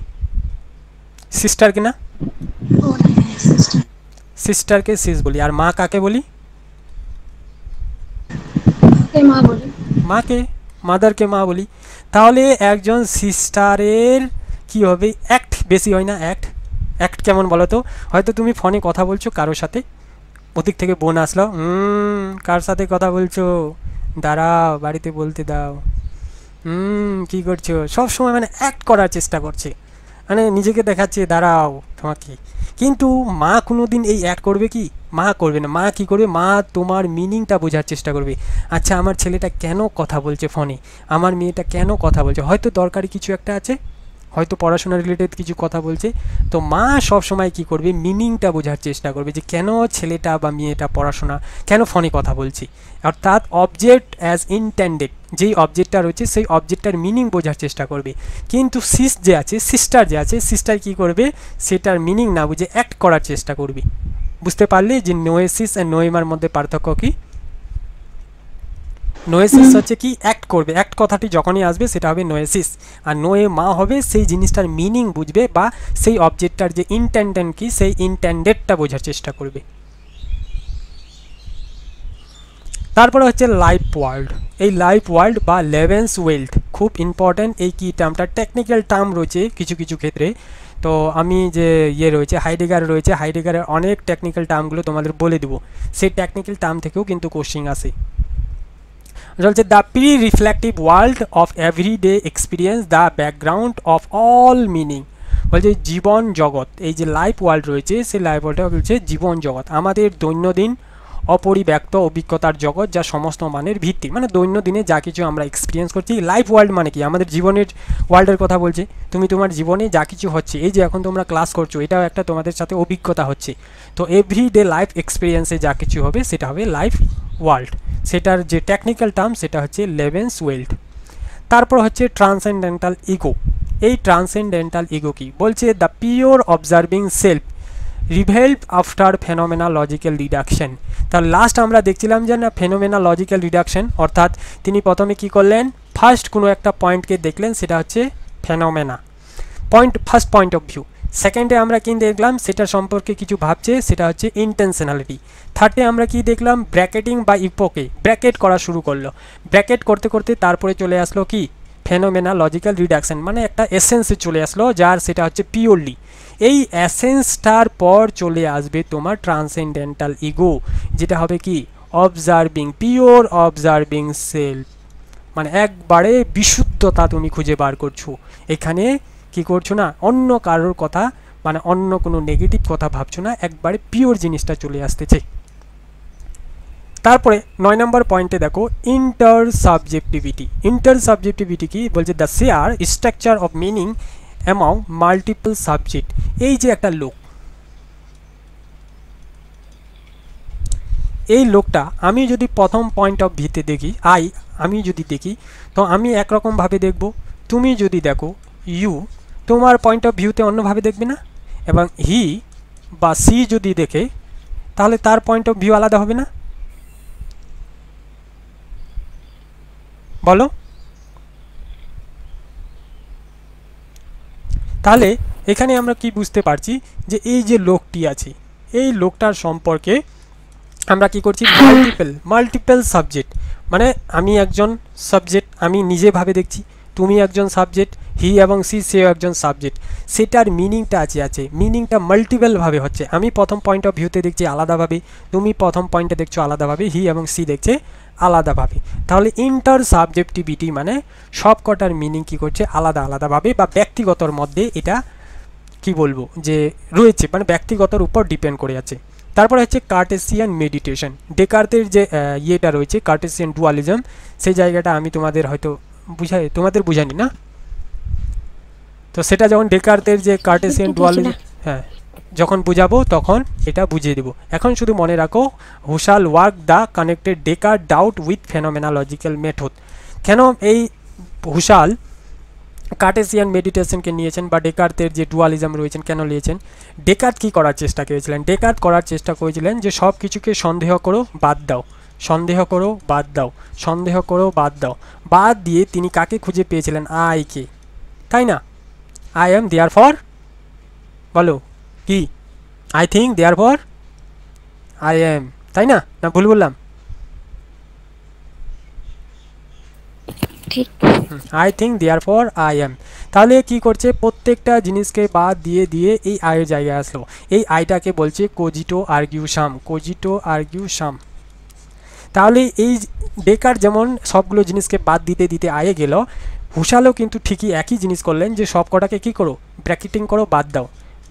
সিস্টারকে না, সিস্টারকে সিস বলি। আর মা কাকে বলি, মাকে, মাদারকে মা বলি। তাহলে একজন সিস্টারের কি হবে, অ্যাক্ট বেশি হয় না, অ্যাক্ট কেমন বলো তো? হয়তো তুমি ফোনে কথা বলছো কারোর সাথে, ওদিক থেকে বোন আসলো, কার সাথে কথা বলছো, দাঁড়াও বাড়িতে বলতে দাও, কী করছো, সব সময় মানে অ্যাক্ট করার চেষ্টা করছে, মানে নিজেকে দেখাচ্ছে দাঁড়াও তোমাকে। কিন্তু মা কোনো দিন এই অ্যাড করবে কি, মা করবে না। মা কি করবে, মা তোমার মিনিংটা বোঝার চেষ্টা করবে। আচ্ছা, আমার ছেলেটা কেন কথা বলছে ফোনে, আমার মেয়েটা কেন কথা বলছে, হয়তো দরকারি কিছু একটা আছে, হয়তো পড়াশোনা রিলেটেড কিছু কথা বলছে। তো মা সব সময় কি করবে, মিনিংটা বোঝার চেষ্টা করবে যে কেন ছেলেটা বা মেয়েটা পড়াশোনা, কেন ফোনে কথা বলছে। অর্থাৎ অবজেক্ট অ্যাজ ইন্টেন্ডেড, যেই অবজেক্টটা রয়েছে সেই অবজেক্টটার মিনিং বোঝার চেষ্টা করবে। কিন্তু সিস্টার কি করবে, সেটার মিনিং না বুঝে অ্যাক্ট করার চেষ্টা করবে। বুঝতে পারলে যে নোয়েসিস আর নোয়েমার মধ্যে পার্থক্য কি? নোয়েসিস হচ্ছে কি, অ্যাক্ট করবে, অ্যাক্ট কথাটি যখনই আসবে সেটা হবে নোয়েসিস। আর নোয়েমা হবে সেই জিনিসটার মিনিং বুঝবে বা সেই অবজেক্টটার যে ইন্টেন্ডেন্ট কি, সেই ইন্টেন্ডেডটা বোঝার চেষ্টা করবে। তারপরে হচ্ছে লাইফ ওয়ার্ল্ড। এই লাইফ ওয়ার্ল্ড বা লেভেন্স ওয়েলথ খুব ইম্পর্ট্যান্ট। এই কি টার্মটা টেকনিক্যাল টার্ম রয়েছে কিছু কিছু ক্ষেত্রে। তো আমি যে রয়েছে হাইডেগার রয়েছে, হাইডেগারের অনেক টেকনিক্যাল টার্মগুলো তোমাদের বলে দেবো, সেই টেকনিক্যাল টার্ম থেকেও কিন্তু কোশ্চিন আসে। চলছে the pre reflective world of everyday experience, the background of all meaning. বলছে জীবন জগৎ, এই যে লাইফ ওয়ার্ল্ড রয়েছে সেই লাইফ ওয়ার্ল্ডটা বলছে জীবন জগৎ, আমাদের দৈনন্দিন অপরিব্যক্ত অভিজ্ঞতার জগৎ, যা সমস্ত মানের ভিত্তি। মানে দৈনন্দিনে যা কিছু আমরা এক্সপিরিয়েন্স করছি। লাইফ ওয়ার্ল্ড মানে কি, আমাদের জীবনের ওয়ার্ল্ডের কথা বলছে। তুমি তোমার জীবনে যা কিছু হচ্ছে, এই যে এখন তোমরা ক্লাস করছো, এটাও একটা তোমাদের সাথে অভিজ্ঞতা হচ্ছে। তো এভরিডে লাইফ এক্সপিরিয়েন্সে যা কিছু হবে সেটা হবে লাইফ ওয়ার্ল্ড। সেটার যে টেকনিক্যাল টার্ম সেটা হচ্ছে লেভেন্স ওয়েলথ। তারপর হচ্ছে ট্রান্সেন্ডেন্টাল ইগো। এই ট্রান্সেন্ডেন্টাল ইগো কি বলছে, the pure observing self revealed after phenomenological reduction. তার লাস্ট আমরা দেখছিলাম যে না ফেনোমেনোলজিক্যাল রিডাকশন, অর্থাৎ তিনি প্রথমে কি করলেন, ফার্স্ট কোনো একটা পয়েন্টকে দেখলেন, সেটা হচ্ছে phenomena point, first point of view. সেকেন্ডে আমরা কি দেখলাম, সেটা সম্পর্কে কিছু ভাবছে, সেটা হচ্ছে ইন্টেনশনালিটি। থার্ডে আমরা কি দেখলাম, ব্র্যাকেটিং বা ইপোকে ব্র্যাকেট করা শুরু করলো। ব্র্যাকেট করতে করতে তারপরে চলে আসলো কি ফেনোমেনোলজিক্যাল রিডাকশন, মানে একটা এসেন্সে চলে আসলো, যার সেটা হচ্ছে পিওরলি। এই এসেন্সটার পর চলে আসবে তোমার ট্রান্সেন্ডেন্টাল ইগো, যেটা হবে কি অবজার্ভিং, পিওর অবজার্ভিং সেলফ, মানে একবারে বিশুদ্ধতা তুমি খুঁজে বার করছো। এখানে কি করছো না, অন্য কারোর কথা মানে অন্য কোনো নেগেটিভ কথা ভাবছো না, একবারে পিওর জিনিসটা চলে আসতেছে। তারপরে 9 নম্বর পয়েন্টে দেখো ইন্টার সাবজেক্টিভিটি। ইন্টার সাবজেক্টিভিটি কি বলছে, the share structure of meaning among multiple subject. এই যে একটা লোক, এই লোকটা আমি যদি প্রথম পয়েন্ট অফ ভিউতে দেখি, আমি যদি দেখি তো আমি একরকমভাবে দেখব, তুমি যদি দেখো ইউ, তোমার পয়েন্ট অফ ভিউতে অন্যভাবে দেখবে না। এবং হি বা সি যদি দেখে, তাহলে তার পয়েন্ট অফ ভিউ আলাদা হবে না, বলো? তাহলে এখানে আমরা কি বুঝতে পারছি, যে এই যে লোকটি আছে, এই লোকটার সম্পর্কে আমরা কি করছি, মাল্টিপল সাবজেক্ট, মানে আমি একজন সাবজেক্ট, আমি নিজে ভাবে দেখছি, তুমি একজন সাবজেক্ট, হি এবং সি সেও একজন সাবজেক্ট, সেটার মিনিংটা আছে মিনিংটা মাল্টিপলভাবে হচ্ছে। আমি প্রথম পয়েন্ট অফ ভিউতে দেখছি আলাদাভাবে, তুমি প্রথম পয়েন্টে দেখছো আলাদাভাবে, হি এবং সি দেখছে আলাদাভাবে। তাহলে ইন্টার সাবজেক্টিভিটি মানে সব কটার মিনিং কী করছে, আলাদা আলাদাভাবে বা ব্যক্তিগতর মধ্যে এটা কি বলবো যে রয়েছে, মানে ব্যক্তিগতর উপর ডিপেন্ড করে আছে। তারপরে হচ্ছে কার্টেসিয়ান মেডিটেশন। ডেকার্তের যে ইয়েটা রয়েছে কার্টেসিয়ান ডুয়ালিজম, সেই জায়গাটা আমি তোমাদের হয়তো বুঝানি না, তো সেটা যখন ডেকার্তের যে কার্টেসিয়ান ডুয়ালিজম, হ্যাঁ যখন বুঝাবো তখন এটা বুঝিয়ে দেবো। এখন শুধু মনে রাখো, Husserl work the connected Descartes doubt with phenomenological method. কেন এই হুসাল কার্টেসিয়ান মেডিটেশনকে নিয়েছেন বা ডেকার্তের যে ডুয়ালিজম রয়েছেন কেন নিয়েছেন? ডেকার্ট কী করার চেষ্টা করেছিলেন? ডেকার্ট করার চেষ্টা করেছিলেন যে সব কিছুকে সন্দেহ করো, বাদ দাও, সন্দেহ করো, বাদ দাও, সন্দেহ করো, বাদ দাও, বাদ দিয়ে তিনি কাকে খুঁজে পেয়েছিলেন? আইকে, তাই না? আই এম দেয়ার ফর, বলো কি? I think therefore I am, তাই না? না ভুল বললাম? ঠিক। I think therefore I am. তাহলে কি করছে, প্রত্যেকটা জিনিসকে বাদ দিয়ে দিয়ে এই আয়ের জায়গায় আসলো। এই আইটাকে বলছে কোজিটো আর্গিউ সাম, কোজিটো আর্গিউ সাম। তাহলে এই ডেকার যেমন সবগুলো জিনিসকে বাদ দিতে দিতে আয়ে গেল, হুসালও কিন্তু ঠিকই একই জিনিস করলেন যে সব কটাকে কী করো, ব্র্যাকেটিং করো, বাদ দাও,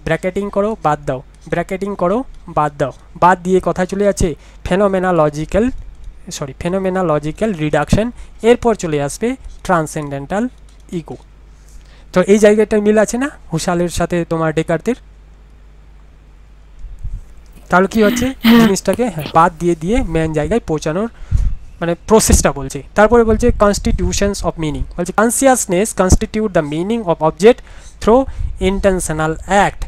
ব্র্যাকেটিং করো, বাদ দাও, ব্র্যাকেটিং করো, বাদ দাও, বাদ দিয়ে কথা চলে আছে ফেনোমেনোলজিক্যাল রিডাকশন। এরপর চলে আসবে ট্রান্সেন্ডেন্টাল ইগো। তো এই জায়গাটা মিল আছে না হুসালের সাথে তোমার ডেকার্তের? তাহলে কি হচ্ছে, জিনিসটাকে বাদ দিয়ে দিয়ে মেন জায়গায় পৌঁছানোর মানে প্রসেসটা বলছে। তারপরে বলছে কনস্টিটিউশনস অফ মিনিং, বলছে consciousness constitute the meaning of object through intentional act.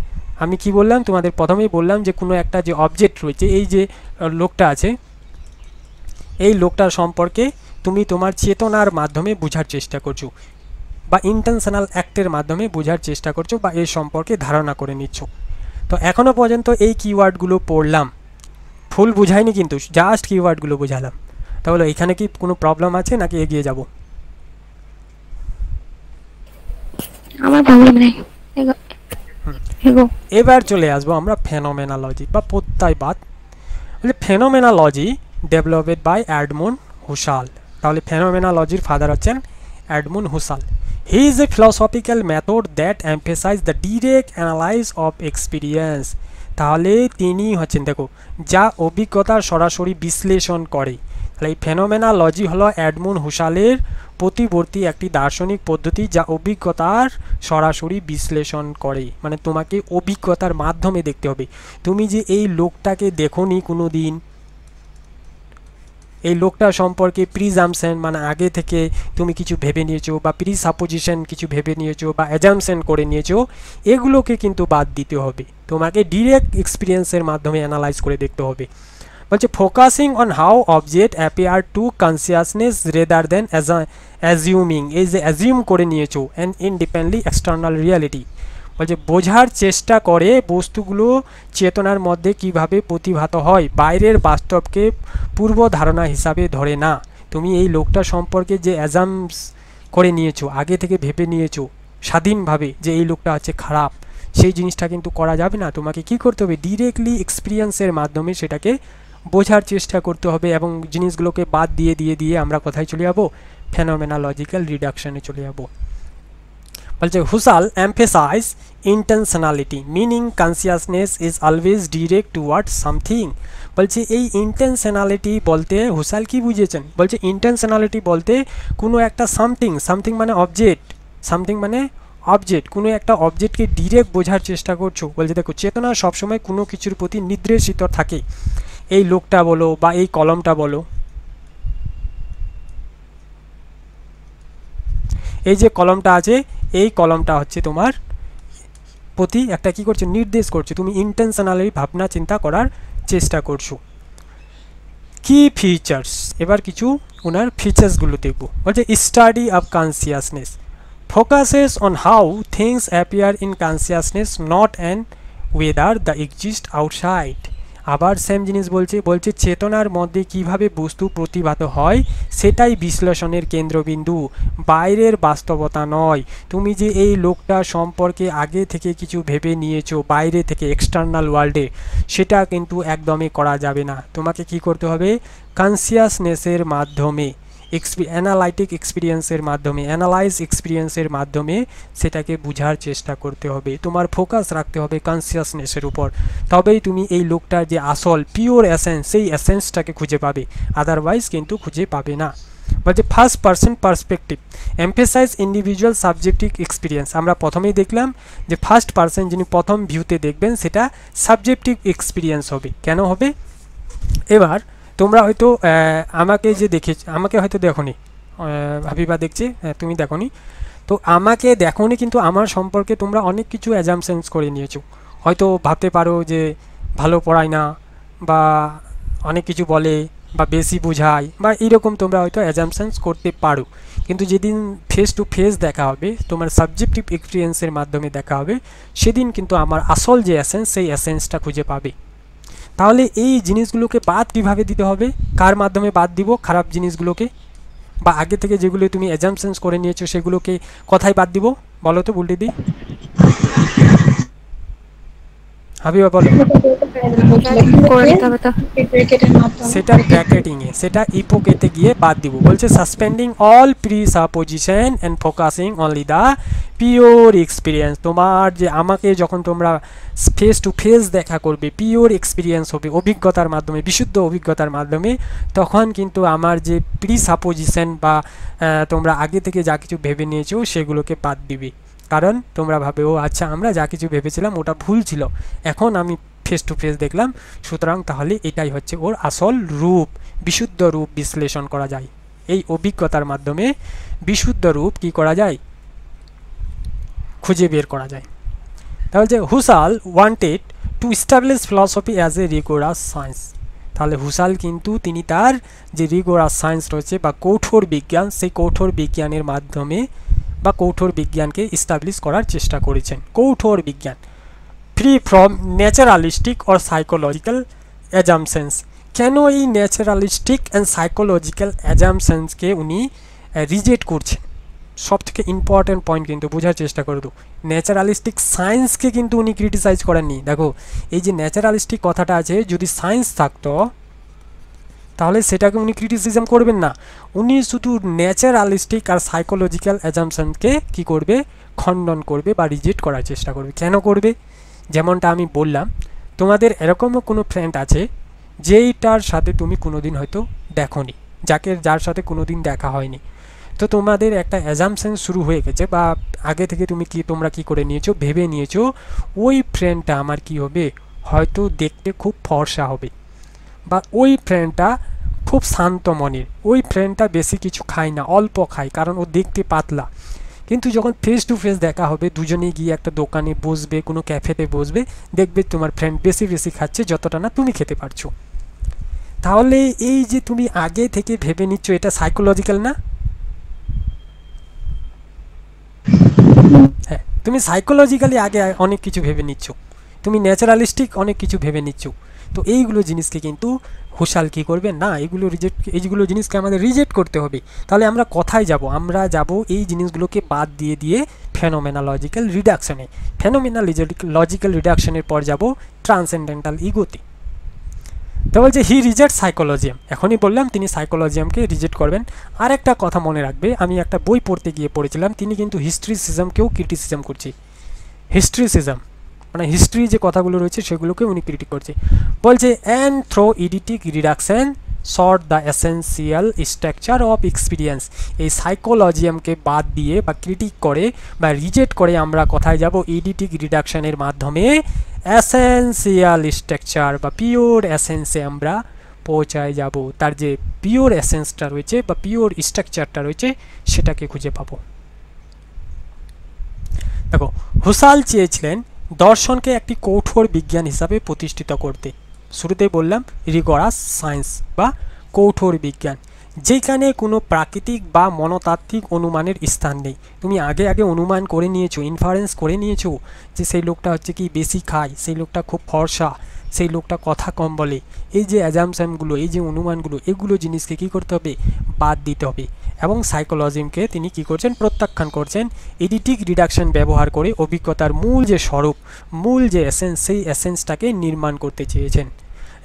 আমি কি বললাম তোমাদের, প্রথমেই বললাম যে কোনো একটা যে অবজেক্ট রয়েছে, এই যে লোকটা আছে, এই লোকটার সম্পর্কে তুমি তোমার চেতনার মাধ্যমে বোঝার চেষ্টা করছো বা ইন্টেনশনাল অ্যাক্টের মাধ্যমে বোঝার চেষ্টা করছো বা এর সম্পর্কে ধারণা করে নিচ্ছ। তো এখনও পর্যন্ত এই কিওয়ার্ডগুলো পড়লাম, ফুল বুঝাইনি কিন্তু, জাস্ট কিওয়ার্ডগুলো বোঝালাম। তাহলে এখানে কি কোনো প্রবলেম আছে নাকি এগিয়ে যাব? আমার প্রবলেম নেই, এগো। এবার চলে আসবো আমরা ফেনোমেনোলজি বা প্রত্যয়বাদ। Phenomenology developed by Edmund Husserl. তাহলে ফেনোমেনোলজির ফাদার হচ্ছেন Edmund Husserl. He is a philosophical method that emphasize the direct analyse of experience. তাহলে তিনি হচ্ছেন, দেখো, যা অভিজ্ঞতার সরাসরি বিশ্লেষণ করে। তাহলে এই ফেনোমেনোলজি হলো এডমন্ড হুসালের প্রতিবর্তী একটি দার্শনিক পদ্ধতি যা অভিজ্ঞতার সরাসরি বিশ্লেষণ করে। মানে তোমাকে অভিজ্ঞতার মাধ্যমে দেখতে হবে। তুমি যে এই লোকটাকে দেখোনি কোনো দিন, এই লোকটা সম্পর্কে প্রিজাম্পশন মানে আগে থেকে তুমি কিছু ভেবে নিয়েছো, বা প্রিসাপোজিশন কিছু ভেবে নিয়েছো, বা অ্যাজাম্পশন করে নিয়েছো, এগুলোকে কিন্তু বাদ দিতে হবে। তোমাকে ডিরেক্ট এক্সপিরিয়েন্সের মাধ্যমে অ্যানালাইজ করে দেখতে হবে। বলছে focusing on how object appear to consciousness rather than assuming, এই যে অ্যাজিউম করে নিয়েছো অ্যান্ড ইনডিপেন্ডেন্টলি এক্সটার্নাল রিয়ালিটি। বলছে বোঝার চেষ্টা করে বস্তুগুলো চেতনার মধ্যে কিভাবে প্রতিভাত হয়, বাইরের বাস্তবকে পূর্ব ধারণা হিসাবে ধরে না। তুমি এই লোকটা সম্পর্কে যে অ্যাজামস করে নিয়েছো, আগে থেকে ভেবে নিয়েছো স্বাধীনভাবে যে এই লোকটা হচ্ছে খারাপ, সেই জিনিসটা কিন্তু করা যাবে না। তোমাকে কি করতে হবে? ডিরেক্টলি এক্সপিরিয়েন্সের মাধ্যমে সেটাকে বোঝার চেষ্টা করতে হবে, এবং জিনিসগুলোকে বাদ দিয়ে দিয়ে দিয়ে আমরা কোথায় চলে যাব? ফেনোমেনোলজিক্যাল রিডাকশনে চলে যাব। বলছে Husserl emphasize intentionality meaning consciousness is always direct towards something. বলছে এই ইন্টেনশনালিটি বলতে হুসাল কি বুঝেছেন? বলছে ইন্টেনশনালিটি বলতে কোনো একটা সামথিং, সামথিং মানে অবজেক্ট, সামথিং মানে অবজেক্ট, কোনো একটা অবজেক্টকে ডিরেক্ট বোঝার চেষ্টা করছো। বলছে দেখো, চেতনা সবসময় কোনো কিছুর প্রতি নির্দেশিত থাকে। এই লোকটা বলো বা এই কলমটা বলো, এই যে কলমটা আছে, এই কলমটা হচ্ছে তোমার প্রতি একটা কি করছে? নির্দেশ করছে। তুমি ইন্টেনশনালি ভাবনা চিন্তা করার চেষ্টা করছো। কি ফিচার্স, এবার কিছু ওনার ফিচার্সগুলো দেখব। বলছে study of consciousness focuses on how things appear in consciousness not and whether they exist outside। আবার সেম জিনিস বলছে চেতনার মধ্যে কিভাবে বস্তু প্রতিভাত হয় সেটাই বিশ্লেষণের কেন্দ্রবিন্দু, বাইরের বাস্তবতা নয়। তুমি যে এই লোকটা সম্পর্কে আগে থেকে কিছু ভেবে নিয়েছো বাইরে থেকে, এক্সটার্নাল ওয়ার্ল্ডে, সেটা কিন্তু একদমই করা যাবে না। তোমাকে কি করতে হবে? কনসিয়াসনেসের মাধ্যমে, অ্যানালাইটিক এক্সপিরিয়েন্সের মাধ্যমে, অ্যানালাইজ এক্সপিরিয়েন্সের মাধ্যমে সেটাকে বোঝার চেষ্টা করতে হবে। তোমার ফোকাস রাখতে হবে কনসিয়াসনেসের উপর, তবেই তুমি এই লোকটার যে আসল পিওর এসেন্স, সেই এসেন্সটাকে খুঁজে পাবে, আদারওয়াইজ কিন্তু খুঁজে পাবে না। বলছে first person perspective emphasise individual subjective experience. আমরা প্রথমেই দেখলাম যে ফার্স্ট পারসন যিনি প্রথম ভিউতে দেখবেন সেটা সাবজেক্টিভ এক্সপিরিয়েন্স হবে। কেন হবে? এবার তোমরা হয়তো আমাকে যে আমাকে হয়তো দেখোনি, হাবিবা দেখছে, তুমি দেখোনি, তো আমাকে দেখোনি, কিন্তু আমার সম্পর্কে তোমরা অনেক কিছু অ্যাজাম্পশনস করে নিয়েছো। হয়তো ভাবতে পারো যে ভালো পড়ায় না, বা অনেক কিছু বলে, বা বেশি বোঝায়, বা এইরকম তোমরা হয়তো অ্যাজাম্পশনস করতে পারো। কিন্তু যেদিন ফেস টু ফেস দেখা হবে, তোমার সাবজেক্টিভ এক্সপিরিয়েন্সের মাধ্যমে দেখা হবে, সেদিন কিন্তু আমার আসল যে এসেন্স, সেই এসেন্সটা খুঁজে পাবে। তাহলে এই জিনিসগুলোকে বাদ কীভাবে দিতে হবে? কার মাধ্যমে বাদ দিব? খারাপ জিনিসগুলোকে, বা আগে থেকে যেগুলো তুমি অ্যাজাম্পশনস করে নিয়েছো সেগুলোকে কথাই বাদ দিব? বলো তো, বলতে দিই, হাবিবা বলো। সেটা ব্র্যাকেটিংয়ে, সেটা ইপোকেতে গিয়ে বাদ দিব। বলছে suspending all presupposition and focusing only the pure experience. তোমার যে আমাকে যখন তোমরা ফেস টু ফেস দেখা করবে, পিওর এক্সপিরিয়েন্স হবে, অভিজ্ঞতার মাধ্যমে, বিশুদ্ধ অভিজ্ঞতার মাধ্যমে, তখন কিন্তু আমার যে প্রিসাপোজিশন বা তোমরা আগে থেকে যা কিছু ভেবে নিয়েছো সেগুলোকে বাদ দিবে। কারণ তোমরা ভাবে, ও আচ্ছা, আমরা যা কিছু ভেবেছিলাম ওটা ভুল ছিল, এখন আমি ফেস টু ফেস দেখলাম, সুতরাং তাহলে এটাই হচ্ছে ওর আসল রূপ, বিশুদ্ধ রূপ বিশ্লেষণ করা যায়। এই অভিজ্ঞতার মাধ্যমে বিশুদ্ধ রূপ কি করা যায়? খুঁজে বের করা যায়। তাহলে Husserl wanted to establish philosophy as a rigorous science. তাহলে হুসাল কিন্তু তিনি তার যে রিগোরাস সায়েন্স রয়েছে বা কঠোর বিজ্ঞান, সেই কঠোর বিজ্ঞানের মাধ্যমে বা কঠোর বিজ্ঞানকে এস্টাবলিশ করার চেষ্টা করেছেন। কঠোর বিজ্ঞান free from naturalistic or psychological assumptions. কেন এই ন্যাচারালিস্টিক অ্যান্ড সাইকোলজিক্যাল অ্যাজামশনসকে উনি রিজেক্ট করছেন, সব থেকে ইম্পর্ট্যান্ট পয়েন্ট কিন্তু বোঝার চেষ্টা করে দো। ন্যাচারালিস্টিক সায়েন্সকে কিন্তু উনি ক্রিটিসাইজ করেননি। দেখো এই যে ন্যাচারালিস্টিক কথাটা আছে, যদি সায়েন্স থাকতো তাহলে সেটাকে উনি ক্রিটিসিজম করবেন না, উনি শুধু ন্যাচারালিস্টিক আর সাইকোলজিক্যাল অ্যাজামশনকে কি করবে, খণ্ডন করবে বা রিজেক্ট করার চেষ্টা করবে। কেন করবে? যেমনটা আমি বললাম, তোমাদের এরকমও কোনো ফ্রেন্ড আছে যেইটার সাথে তুমি কোনোদিন হয়তো দেখোনি, যার সাথে কোনোদিন দেখা হয়নি, তো তোমাদের একটা অ্যাজামশন শুরু হয়ে গেছে বা আগে থেকে তোমরা কি করে নিয়েছো, ভেবে নিয়েছো ওই ফ্রেন্ডটা আমার কি হবে, হয়তো দেখতে খুব ফর্সা হবে, বা ওই ফ্রেন্ডটা খুব শান্ত মনের, ওই ফ্রেন্ডটা বেশি কিছু খায় না, অল্প খায় কারণ ও দেখতে পাতলা। কিন্তু যখন ফেস টু ফেস দেখা হবে, দুজনে গিয়ে একটা দোকানে বসবে, কোনো ক্যাফেতে বসবে, দেখবে তোমার ফ্রেন্ড বেশি বেশি খাচ্ছে যতটা না তুমি খেতে পারছো। তাহলে এই যে তুমি আগে থেকে ভেবে নিচ্ছ, এটা সাইকোলজিক্যাল না? হ্যাঁ, তুমি সাইকোলজিক্যালি আগে অনেক কিছু ভেবে নিচ্ছ, তুমি ন্যাচারালিস্টিক অনেক কিছু ভেবে নিচ্ছ। তো এইগুলো জিনিসকে কিন্তু হুশাল কি করবে না, এইগুলো জিনিসকে আমাদের রিজেক্ট করতে হবে। তাহলে আমরা কোথায় যাব? আমরা যাব এই জিনিসগুলোকে বাদ দিয়ে দিয়ে ফেনোমেনোলজিক্যাল রিডাকশনে। ফেনোমেনোলজিক্যাল রিডাকশনের পর যাব ট্রান্সেন্ডেন্টাল ইগোতে। তো বলছে হি রিজেক্ট সাইকোলজিয়াম, এখনই বললাম তিনি সাইকোলজিয়ামকে রিজেক্ট করবেন। আর একটা কথা মনে রাখবে, আমি একটা বই পড়তে গিয়ে পড়েছিলাম, তিনি কিন্তু হিস্ট্রিসিজমকেও ক্রিটিসিজম করছে। হিস্ট্রিসিজম মানে হিস্ট্রি যে কথাগুলো রয়েছে সেগুলোকে উনি ক্রিটিক করছে। বলছে and through eidetic reduction sought the essential structure of experience. এই সাইকোলজিয়ামকে বাদ দিয়ে বা ক্রিটিক করে বা রিজেক্ট করে আমরা কোথায় যাব? ইডিটিক রিডাকশনের মাধ্যমে এসেন্সিয়াল স্ট্রাকচার বা পিওর এসেন্সে আমরা পৌঁছায় যাব। তার যে পিওর এসেন্সটা রয়েছে বা পিওর স্ট্রাকচারটা রয়েছে সেটাকে খুঁজে পাবো। দেখো হুসাল চেয়েছিলেন দর্শনকে একটি কঠোর বিজ্ঞান হিসাবে প্রতিষ্ঠিত করতে। শুরুতেই বললাম রিগরাস সায়েন্স বা কঠোর বিজ্ঞান, যেখানে কোনো প্রাকৃতিক বা মনতাত্ত্বিক অনুমানের স্থান নেই। তুমি আগে অনুমান করে নিয়েছো, ইনফারেন্স করে নিয়েছো যে সেই লোকটা হচ্ছে কি বেশি খায়, সেই লোকটা খুব ফর্সা, সেই লোকটা কথা কম বলে। এই যে অ্যাজামশনগুলো, এই যে অনুমানগুলো, এগুলো জিনিসকে কী করতে হবে? বাদ দিতে হবে। এবং সাইকোলজিমকে তিনি কি করছেন? প্রত্যাখ্যান করছেন। এডিটিক রিডাকশন ব্যবহার করে অভিজ্ঞতার মূল যে স্বরূপ, মূল যে এসেন্স, সেই এসেন্সটাকে নির্মাণ করতে চেয়েছেন।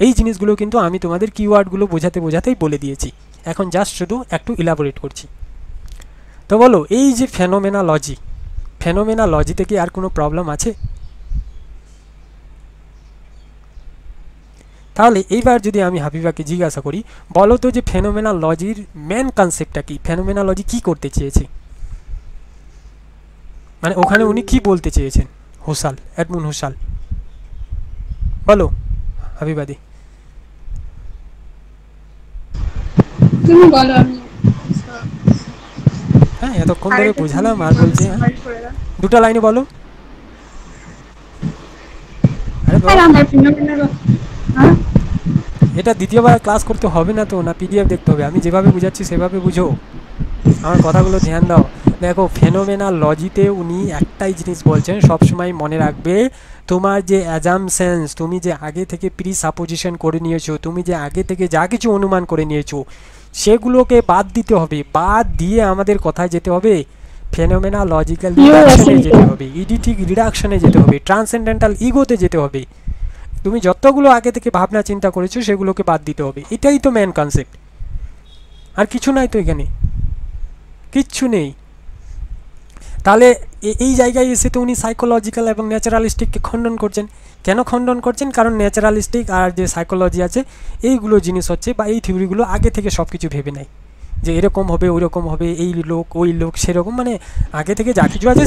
এই জিনিসগুলো কিন্তু আমি তোমাদের কিওয়ার্ডগুলো বোঝাতেই বলে দিয়েছি, এখন জাস্ট শুধু একটু ইলাবোরেট করছি। তো বলো এই যে ফেনোমেনোলজিতে কি আর কোনো প্রবলেম আছে? তাহলে এইবার যদি আমি হাবিবাকে জিজ্ঞাসা করি, বলো তো যে ফেনোমেনোলজির মেন কনসেপ্টটা কি, ফেনোমেনোলজি কি করতে চেয়েছে, মানে ওখানে উনি কি বলতে চেয়েছেন? হুসাল, এডমুন্ড হুসাল, বলো হাবিবাদি। তুমি বলো। আমি হ্যাঁ এতক্ষণ ধরে বুঝালাম আর বলছি হ্যাঁ দুটো লাইনে বলো। এটা দ্বিতীয়বার ক্লাস করতে হবে না তো, না পিডিএফ দেখতে হবে? আমি যেভাবে বুঝাচ্ছি সেভাবে বুঝো, আমার কথাগুলো ধ্যান দাও। দেখো ফেনোমেনোলজিতে উনি একটাই জিনিস বলছেন, সবসময় মনে রাখবে, তোমার যে অ্যাজামশনস, তুমি যে আগে থেকে প্রি সাপোজিশন করে নিয়েছো, তুমি যে আগে থেকে যা কিছু অনুমান করে নিয়েছো, সেগুলোকে বাদ দিতে হবে। বাদ দিয়ে আমাদের কোথায় যেতে হবে? ফেনোমেনোলজিক্যাল রিডাকশনে যেতে হবে, ইডিটিক রিডাকশনে যেতে হবে, ট্রান্সেন্ডেন্টাল ইগোতে যেতে হবে। তুমি যতগুলো আগে থেকে ভাবনা চিন্তা করেছো সেগুলোকে বাদ দিতে হবে। এটাই তো মেন কনসেপ্ট, আর কিছু নাই তো, এখানে কিচ্ছু নেই। তাহলে এই জায়গায় এসে তো উনি সাইকোলজিক্যাল এবং ন্যাচারালিস্টিককে খণ্ডন করছেন। কেন খণ্ডন করছেন? কারণ ন্যাচারালিস্টিক আর যে সাইকোলজি আছে, এইগুলো জিনিস হচ্ছে বা এই থিওরিগুলো আগে থেকে সব কিছু ভেবে নেয় যে এরকম হবে, ওই রকম হবে, এই লোক ওই লোক সেরকম, মানে আগে থেকে যা কিছু আছে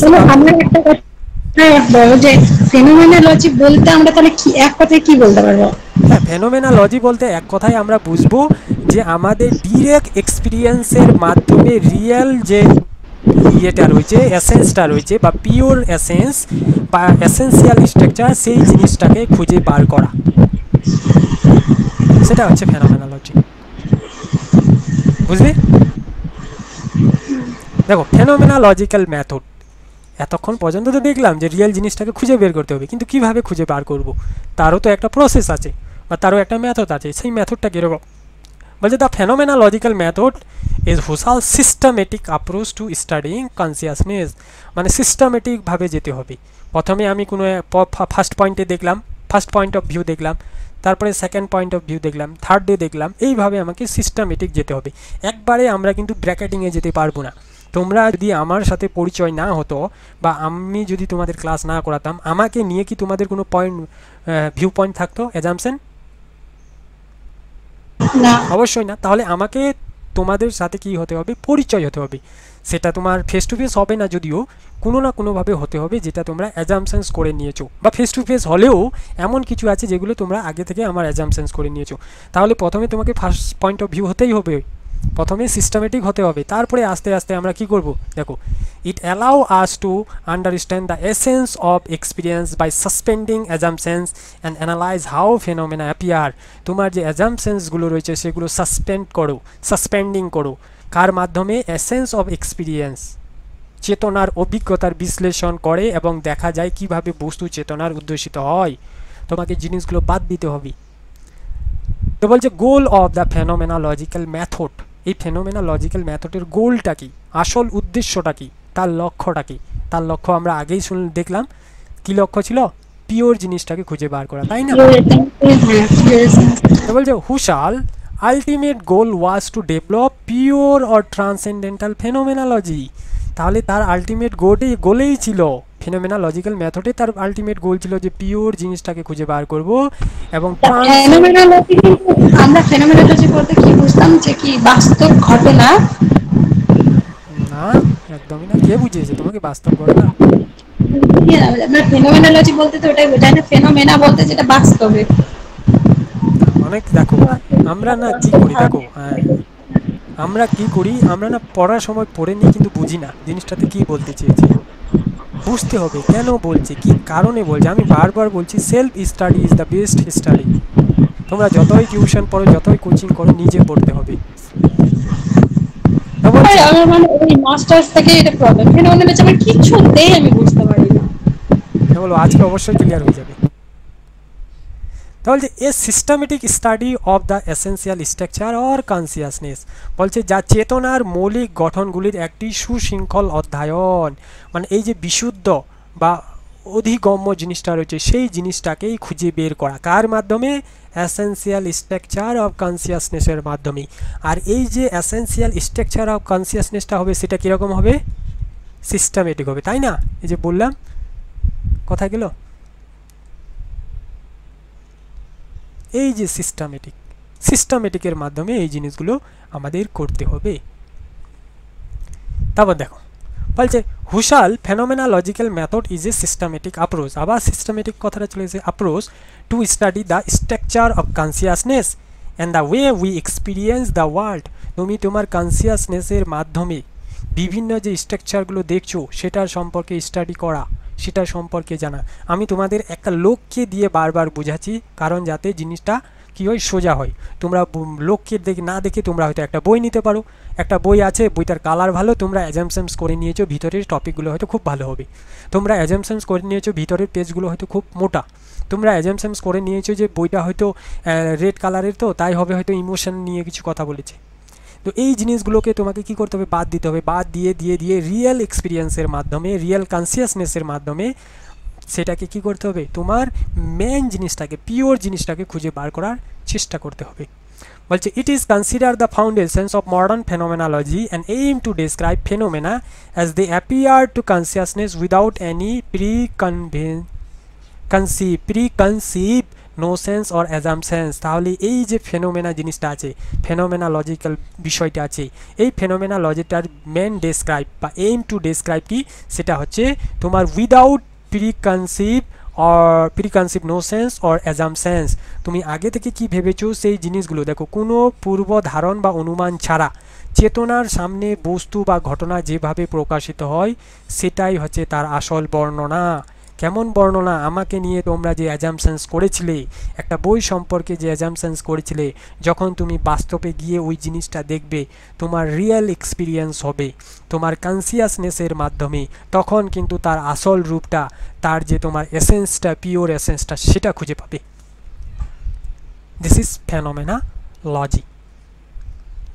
বলো যে ফেনোমেনোলজি বলতে আমরা তাহলে কি এক কথায় কি বলতে পারবো? হ্যাঁ, ফেনোমেনোলজি বলতে এক কথায় আমরা বুঝবো যে আমাদের ডিরেক্ট এক্সপিরিয়েন্সের মাধ্যমে রিয়েল যে ইয়েটা রয়েছে, এসেন্সটা রয়েছে বা পিওর এসেন্স বা এসেন্সিয়াল স্ট্রাকচার, সেই জিনিসটাকে খুঁজে বার করা, সেটা হচ্ছে ফেনোমেনোলজি। বুঝলে? দেখো ফেনোমেনোলজিক্যাল মেথড, এতক্ষণ পর্যন্ত তো দেখলাম যে রিয়েল জিনিসটাকে খুঁজে বের করতে হবে, কিন্তু কিভাবে খুঁজে বার করব তারও তো একটা প্রসেস আছে। বা তারও একটা মেথড আছে। সেই মেথডটা কীরকম বলছে, the phenomenological method is Husserl systematic approach to studying consciousness. মানে সিস্টেমেটিকভাবে যেতে হবে। প্রথমে আমি কোনো ফার্স্ট পয়েন্টে দেখলাম, ফার্স্ট পয়েন্ট অফ ভিউ দেখলাম, তারপরে সেকেন্ড পয়েন্ট অফ ভিউ দেখলাম, থার্ড ডে দেখলাম, এইভাবে আমাকে সিস্টেমেটিক যেতে হবে। একবারে আমরা কিন্তু ব্র্যাকেটিংয়ে যেতে পারবো না। তোমরা যদি আমার সাথে পরিচয় না হতো বা আমি যদি তোমাদের ক্লাস না করাতাম, আমাকে নিয়ে কি তোমাদের কোনো পয়েন্ট ভিউ পয়েন্ট থাকতো, অ্যাজাম্পশন? না। অবশ্যই না। তাহলে আমাকে তোমাদের সাথে কি হতে হবে, পরিচয় হতে হবে। সেটা তোমার ফেস টু ফেস হবে না, যদিও কোনো না কোনোভাবে হতে হবে, যেটা তোমরা অ্যাজাম্পশনস করে নিয়েছো। বা ফেস টু ফেস হলেও এমন কিছু আছে যেগুলো তোমরা আগে থেকে আমার অ্যাজাম্পশনস করে নিয়েছো। তাহলে প্রথমে তোমাকে ফার্স্ট পয়েন্ট অফ ভিউ হতেই হবে, প্রথমে সিস্টেমেটিক হতে হবে, তারপরে আস্তে আস্তে আমরা কি করব। দেখো, it allow us to understand the essence of experience by suspending assumptions and analyse how phenomena appear. তোমার যে অ্যাজাম্পশনসগুলো রয়েছে সেগুলো সাসপেন্ডিং করো। কার মাধ্যমে? এসেন্স অফ এক্সপিরিয়েন্স, চেতনার অভিজ্ঞতার বিশ্লেষণ করে এবং দেখা যায় কিভাবে বস্তু চেতনার উদ্দেশিত হয়। তোমাকে জিনিসগুলো বাদ দিতে হবে। তো বলছে goal of the phenomenological method. এই ফেনোমেনোলজিক্যাল মেথডের গোলটা কি, আসল উদ্দেশ্যটা কি, তার লক্ষ্যটা কি? তার লক্ষ্য আমরা আগেই দেখলাম। কি লক্ষ্য ছিল? পিওর জিনিসটাকে খুঁজে বার করা, তাই না? তো বলছে Husserl ultimate goal was to develop pure or transcendental phenomenology. তাহলে তার আলটিমেট গোলেই ছিল, ফেনোমেনোলজিক্যাল মেথডে তার আলটিমেট গোল ছিল যে পিওর জিনিসটাকে খুঁজে বার করব এবং আমরা ফেনোমেনোলজি বলতে কি বুঝতাম, যে কি বাস্তব ঘটনা? না, একদমই না। কে বুঝিয়েছে তোমাকে বাস্তব ঘটনা? আমরা ফেনোমেনোলজি বলতে তো ওটাই বোঝায় না, ফেনোমেনা বলতে যেটা বাস্তবে। অনেক দেখো, আমরা না কি করি, দেখো আমরা কি করি, আমরা না পড়ার সময় পড়ে নিই কিন্তু বুঝি না জিনিসটাতে কি বলতে চেয়েছে। বুঝতে হবে কেন বলছে, কি কারণে বলছে। আমি বারবার বলছি, self study is the best study. তোমরা যতই টিউশন পড়ো, যতই কোচিং করো, নিজে পড়তে হবে। আমার মানে ওই মাস্টার্স থেকে এটা প্রবলেম, ফেনোমেনোলজি আমার কিছুতেই আমি বুঝতে পারি না। বলো, আজকে অবশ্যই ক্লিয়ার হয়ে যাবে। তাহলে a systematic study of the essential structure or consciousness, বলছে যা চেতনার মৌলিক গঠনগুলির একটি সুশৃঙ্খল অধ্যয়ন। মানে এই যে বিশুদ্ধ বা অধিগম্য জিনিসটা রয়েছে, সেই জিনিসটাকেই খুঁজে বের করা। কার মাধ্যমে? এসেন্সিয়াল স্ট্রাকচার অফ কনসিয়াসনেসের মাধ্যমে। আর এই যে এসেন্সিয়াল স্ট্রাকচার অফ কনসিয়াসনেসটা হবে, সেটা কীরকম হবে? সিস্টেমেটিক হবে, তাই না? এই যে বললাম, কোথায় গেল? এই যে সিস্টেমেটিকের মাধ্যমে এই জিনিসগুলো আমাদের করতে হবে। তারপর দেখো বলছে Husserl phenomenological method is a systematic approach. আবার সিস্টেমেটিক কথাটা চলে এসেছে, approach to study the structure of consciousness and the way we experience the world. তুমি তোমার কনসিয়াসনেসের মাধ্যমে বিভিন্ন যে স্ট্রাকচারগুলো দেখছো সেটার সম্পর্কে স্টাডি করা, সেটার সম্পর্কে জানা। আমি তোমাদের একটা লোককে দিয়ে বারবার বোঝাচ্ছি, কারণ যাতে জিনিসটা কী হয়, সোজা হয়। তোমরা লোককে না দেখে তোমরা হয়তো একটা বই নিতে পারো। একটা বই আছে, বইটার কালার ভালো, তোমরা অ্যাজাম্পশনস করে নিয়েছো ভিতরের টপিকগুলো হয়তো খুব ভালো হবে। তোমরা অ্যাজাম্পশনস করে নিয়েছো ভিতরের পেজগুলো হয়তো খুব মোটা। তোমরা অ্যাজাম্পশনস করে নিয়েছো যে বইটা হয়তো রেড কালারের, তো তাই হবে হয়তো ইমোশন নিয়ে কিছু কথা বলেছে। তো এই জিনিসগুলোকে তোমাকে কি করতে হবে? বাদ দিতে হবে। বাদ দিয়ে রিয়েল এক্সপিরিয়েন্সের মাধ্যমে, রিয়েল কনসিয়াসনেসের মাধ্যমে সেটাকে কি করতে হবে? তোমার মেন জিনিসটাকে, পিওর জিনিসটাকে খুঁজে বার করার চেষ্টা করতে হবে। বলছে it is consider the foundations of modern phenomenology and aim to describe phenomena as they appear to consciousness without any preconceive notions or assumptions. তাহলে এই যে ফেনোমেনা জিনিসটা আছে, ফেনোমেনোলজিক্যাল বিষয়টা আছে, এই ফেনোমেনোলজিটার মেন ডেসক্রাইব বা এইম টু ডেসক্রাইব কি, সেটা হচ্ছে তোমার উইদাউট প্রিকনসিভ নোসেন্স অর অ্যাজাম্পশনস। তুমি আগে থেকে কি ভেবেছো সেই জিনিসগুলো, দেখো, কোনো পূর্ব ধারণ বা অনুমান ছাড়া চেতনার সামনে বস্তু বা ঘটনা যেভাবে প্রকাশিত হয় সেটাই হচ্ছে তার আসল বর্ণনা। কেমন বর্ণনা? আমাকে নিয়ে তোমরা যে অ্যাজাম্পশনস করেছিলে, একটা বই সম্পর্কে যে অ্যাজাম্পশনস করেছিলে, যখন তুমি বাস্তবে গিয়ে ওই জিনিসটা দেখবে, তোমার রিয়েল এক্সপিরিয়েন্স হবে তোমার কনসিয়াসনেসের মাধ্যমে, তখন কিন্তু তার আসল রূপটা, তার যে তোমার এসেন্সটা, পিওর এসেন্সটা, সেটা খুঁজে পাবে। This is phenomenology.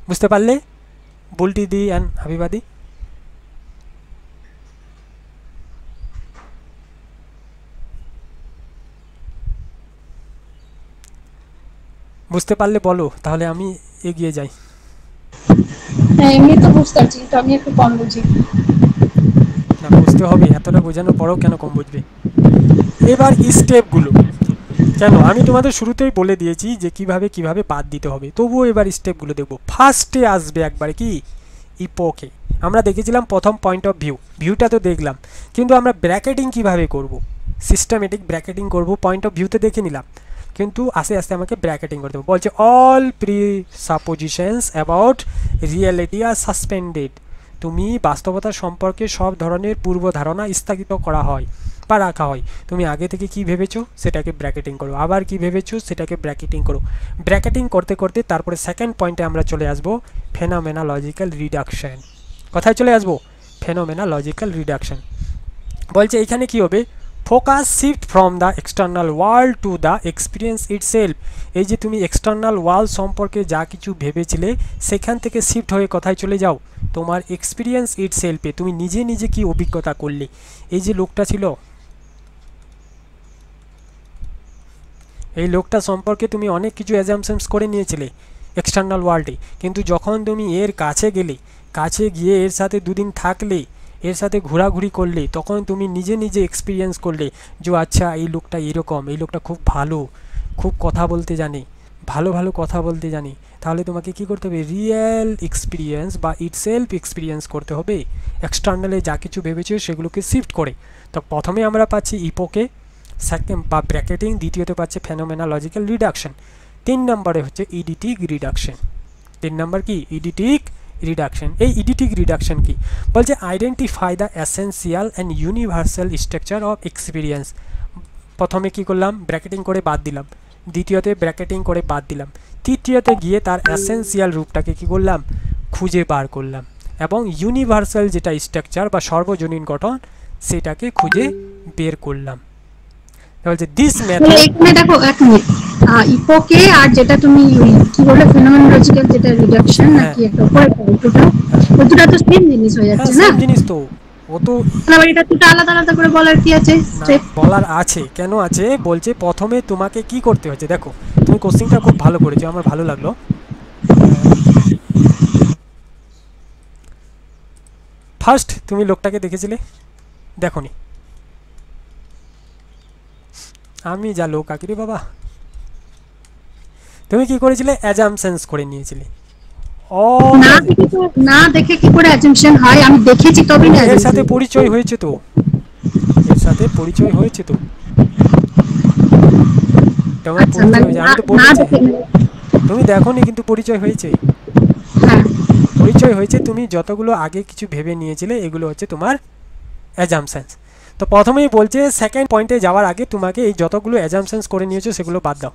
বুঝতে পারলে বুলটি দি অ্যান্ড হাবিবাদি? বুঝতে পারলে বলো, তাহলে আমি এগিয়ে যাই। হ্যাঁ এমনি তো বুঝতে পারছি, কিন্তু আমি একটু কম বুঝি। না, বুঝতে হবে, এতটা বোঝানোর পরেও কেন কম বুঝবে? এবার স্টেপগুলো, কেন আমি তোমাদের শুরুতেই বলে দিয়েছি যে কিভাবে কিভাবে বাদ দিতে হবে, তবুও এবার স্টেপগুলো দেখব। ফার্স্টে আসবে একবারে কি ইপোকে। আমরা দেখেছিলাম প্রথম পয়েন্ট অফ ভিউটা তো দেখলাম, কিন্তু আমরা ব্র্যাকেটিং কিভাবে করব, সিস্টেমেটিক ব্র্যাকেটিং করব। পয়েন্ট অফ ভিউতে দেখে নিলাম, কিন্তু আস্তে আস্তে আমাকে ব্র্যাকেটিং করতে হবে। বলছে all presuppositions about reality are suspended. তুমি বাস্তবতা সম্পর্কে সব ধরনের পূর্ব ধারণা স্থগিত করা হয় বা রাখা হয়। তুমি আগে থেকে কি ভেবেছো সেটাকে ব্র্যাকেটিং করো, আবার কি ভেবেছো সেটাকে ব্র্যাকেটিং করো। ব্র্যাকেটিং করতে করতে তারপরে সেকেন্ড পয়েন্টে আমরা চলে আসবো ফেনোমেনোলজিক্যাল রিডাকশন। কোথায় চলে আসবো? Phenomenological reduction. বলছে এখানে কি হবে? Focus shift from the external world to the experience itself. এই যে তুমি এক্সটার্নাল ওয়ার্ল্ড সম্পর্কে যা কিছু ভেবেছিলে সেখান থেকে শিফট হয়ে কোথায় চলে যাও? তোমার এক্সপিরিয়েন্স ইটসেলফে। তুমি নিজে নিজে কি অভিজ্ঞতা করলে? এই যে লোকটা ছিল, এই লোকটা সম্পর্কে তুমি অনেক কিছু অ্যাজাম্পশনস করে নিয়েছিলে এক্সটার্নাল ওয়ার্ল্ডে, কিন্তু যখন তুমি এর কাছে গেলে, কাছে গিয়ে এর সাথে দুদিন থাকলে, এর সাথে ঘোরাঘুরি করলে, তখন তুমি নিজে নিজে এক্সপিরিয়েন্স করলে যে আচ্ছা এই লোকটা এরকম, এই লোকটা খুব ভালো, খুব কথা বলতে জানে, ভালো ভালো কথা বলতে জানে। তাহলে তোমাকে কি করতে হবে? রিয়েল এক্সপিরিয়েন্স বা ইটসেলফ এক্সপিরিয়েন্স করতে হবে। এক্সটার্নালে যা কিছু ভেবেছো সেগুলোকে শিফট করে। তো প্রথমে আমরা পাচ্ছি ইপোকে সেকেন্ড বা ব্র্যাকেটিং, দ্বিতীয়তে পাচ্ছে ফেনোমেনোলজিক্যাল রিডাকশন, 3 নম্বরে হচ্ছে ইডিটিক রিডাকশন। 3 নম্বর কি? ইডিটিক রিডাকশন। এই ইডিটিক রিডাকশন কি বলছে? Identify the essential and universal structure of experience. প্রথমে কি করলাম? ব্র্যাকেটিং করে বাদ দিলাম, দ্বিতীয়তে ব্র্যাকেটিং করে বাদ দিলাম, তৃতীয়তে গিয়ে তার এসেন্সিয়াল রূপটাকে কি করলাম? খুঁজে বার করলাম, এবং ইউনিভার্সাল যেটা স্ট্রাকচার বা সর্বজনীন গঠন সেটাকে খুঁজে বের করলাম। বলছে দিস মেথড। এখানে দেখো এক মিনিট, ইপোকে আর যেটা তুমি কি বলে ফেনোমেনোলজিক্যাল যেটা রিডাকশন নাকি একটা উপরে দুটো তো সেম জিনিস হয়ে যাচ্ছে না? সেম জিনিস তো, ও তো আবার এটা দুটো আলাদা আলাদা করে বলার কি আছে? বলার আছে, কেন আছে? বলছে প্রথমে তোমাকে কি করতে হচ্ছে, দেখো তুমি কোশ্চেনটা খুব ভালো করেছো, আমার ভালো লাগলো। ফার্স্ট তুমি লোকটাকে দেখেছিলে? দেখোনি? আমি যা লোক আকিরে বাবা। তুমি কি করেছিলে? অ্যাজাম্পশনস করে নিয়েছিলে। না দেখে কি করে অ্যাজাম্পশন হয়? আমি দেখেছি তবেই না। এর সাথে পরিচয় হয়েছে তো, এর সাথে পরিচয় হয়েছে তো, তোমার পরিচয় হয়েছে। আমি তো বলেছি, তুমি দেখোনি কিন্তু পরিচয় হয়েছে। পরিচয় হয়েছে, তুমি যতগুলো আগে কিছু ভেবে নিয়েছিলে এগুলো হচ্ছে তোমার অ্যাজাম্পশনস। তো প্রথমেই বলছে সেকেন্ড পয়েন্টে যাওয়ার আগে তোমাকে এই যতগুলো অ্যাজাম্পশনস করে নিয়েছো সেগুলো বাদ দাও।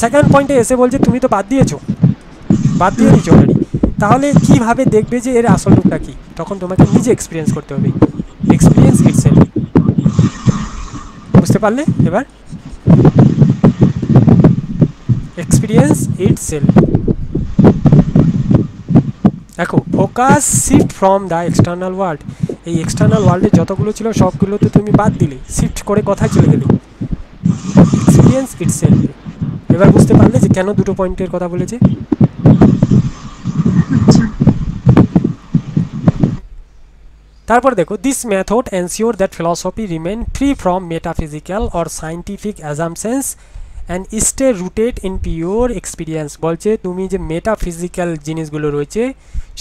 সেকেন্ড পয়েন্টে এসে বলছে তুমি তো বাদ দিয়েছো, বাদ দিয়ে দিয়েছো অলরেডি, তাহলে কিভাবে দেখবে যে এর আসল রূপটা কি? তখন তোমাকে নিজে এক্সপিরিয়েন্স করতে হবে, এক্সপিরিয়েন্স ইটসেলফ। বুঝতে পারলে এবার? Experience itself. দেখো focus shift from the external world. এই এক্সটার্নাল ওয়ার্ল্ডে যতগুলো ছিল সবগুলো তো তুমি বাদ দিলে, শিফট করে কোথায় চলে গেলে? Experience itself. এবার বুঝতে পারলে যে কেন দুটো পয়েন্টের কথা বলেছে? তারপর দেখো this method ensure that philosophy remain free from metaphysical or scientific assumptions and stay rooted in pure experience. বলছে তুমি যে মেটাফিজিক্যাল জিনিসগুলো রয়েছে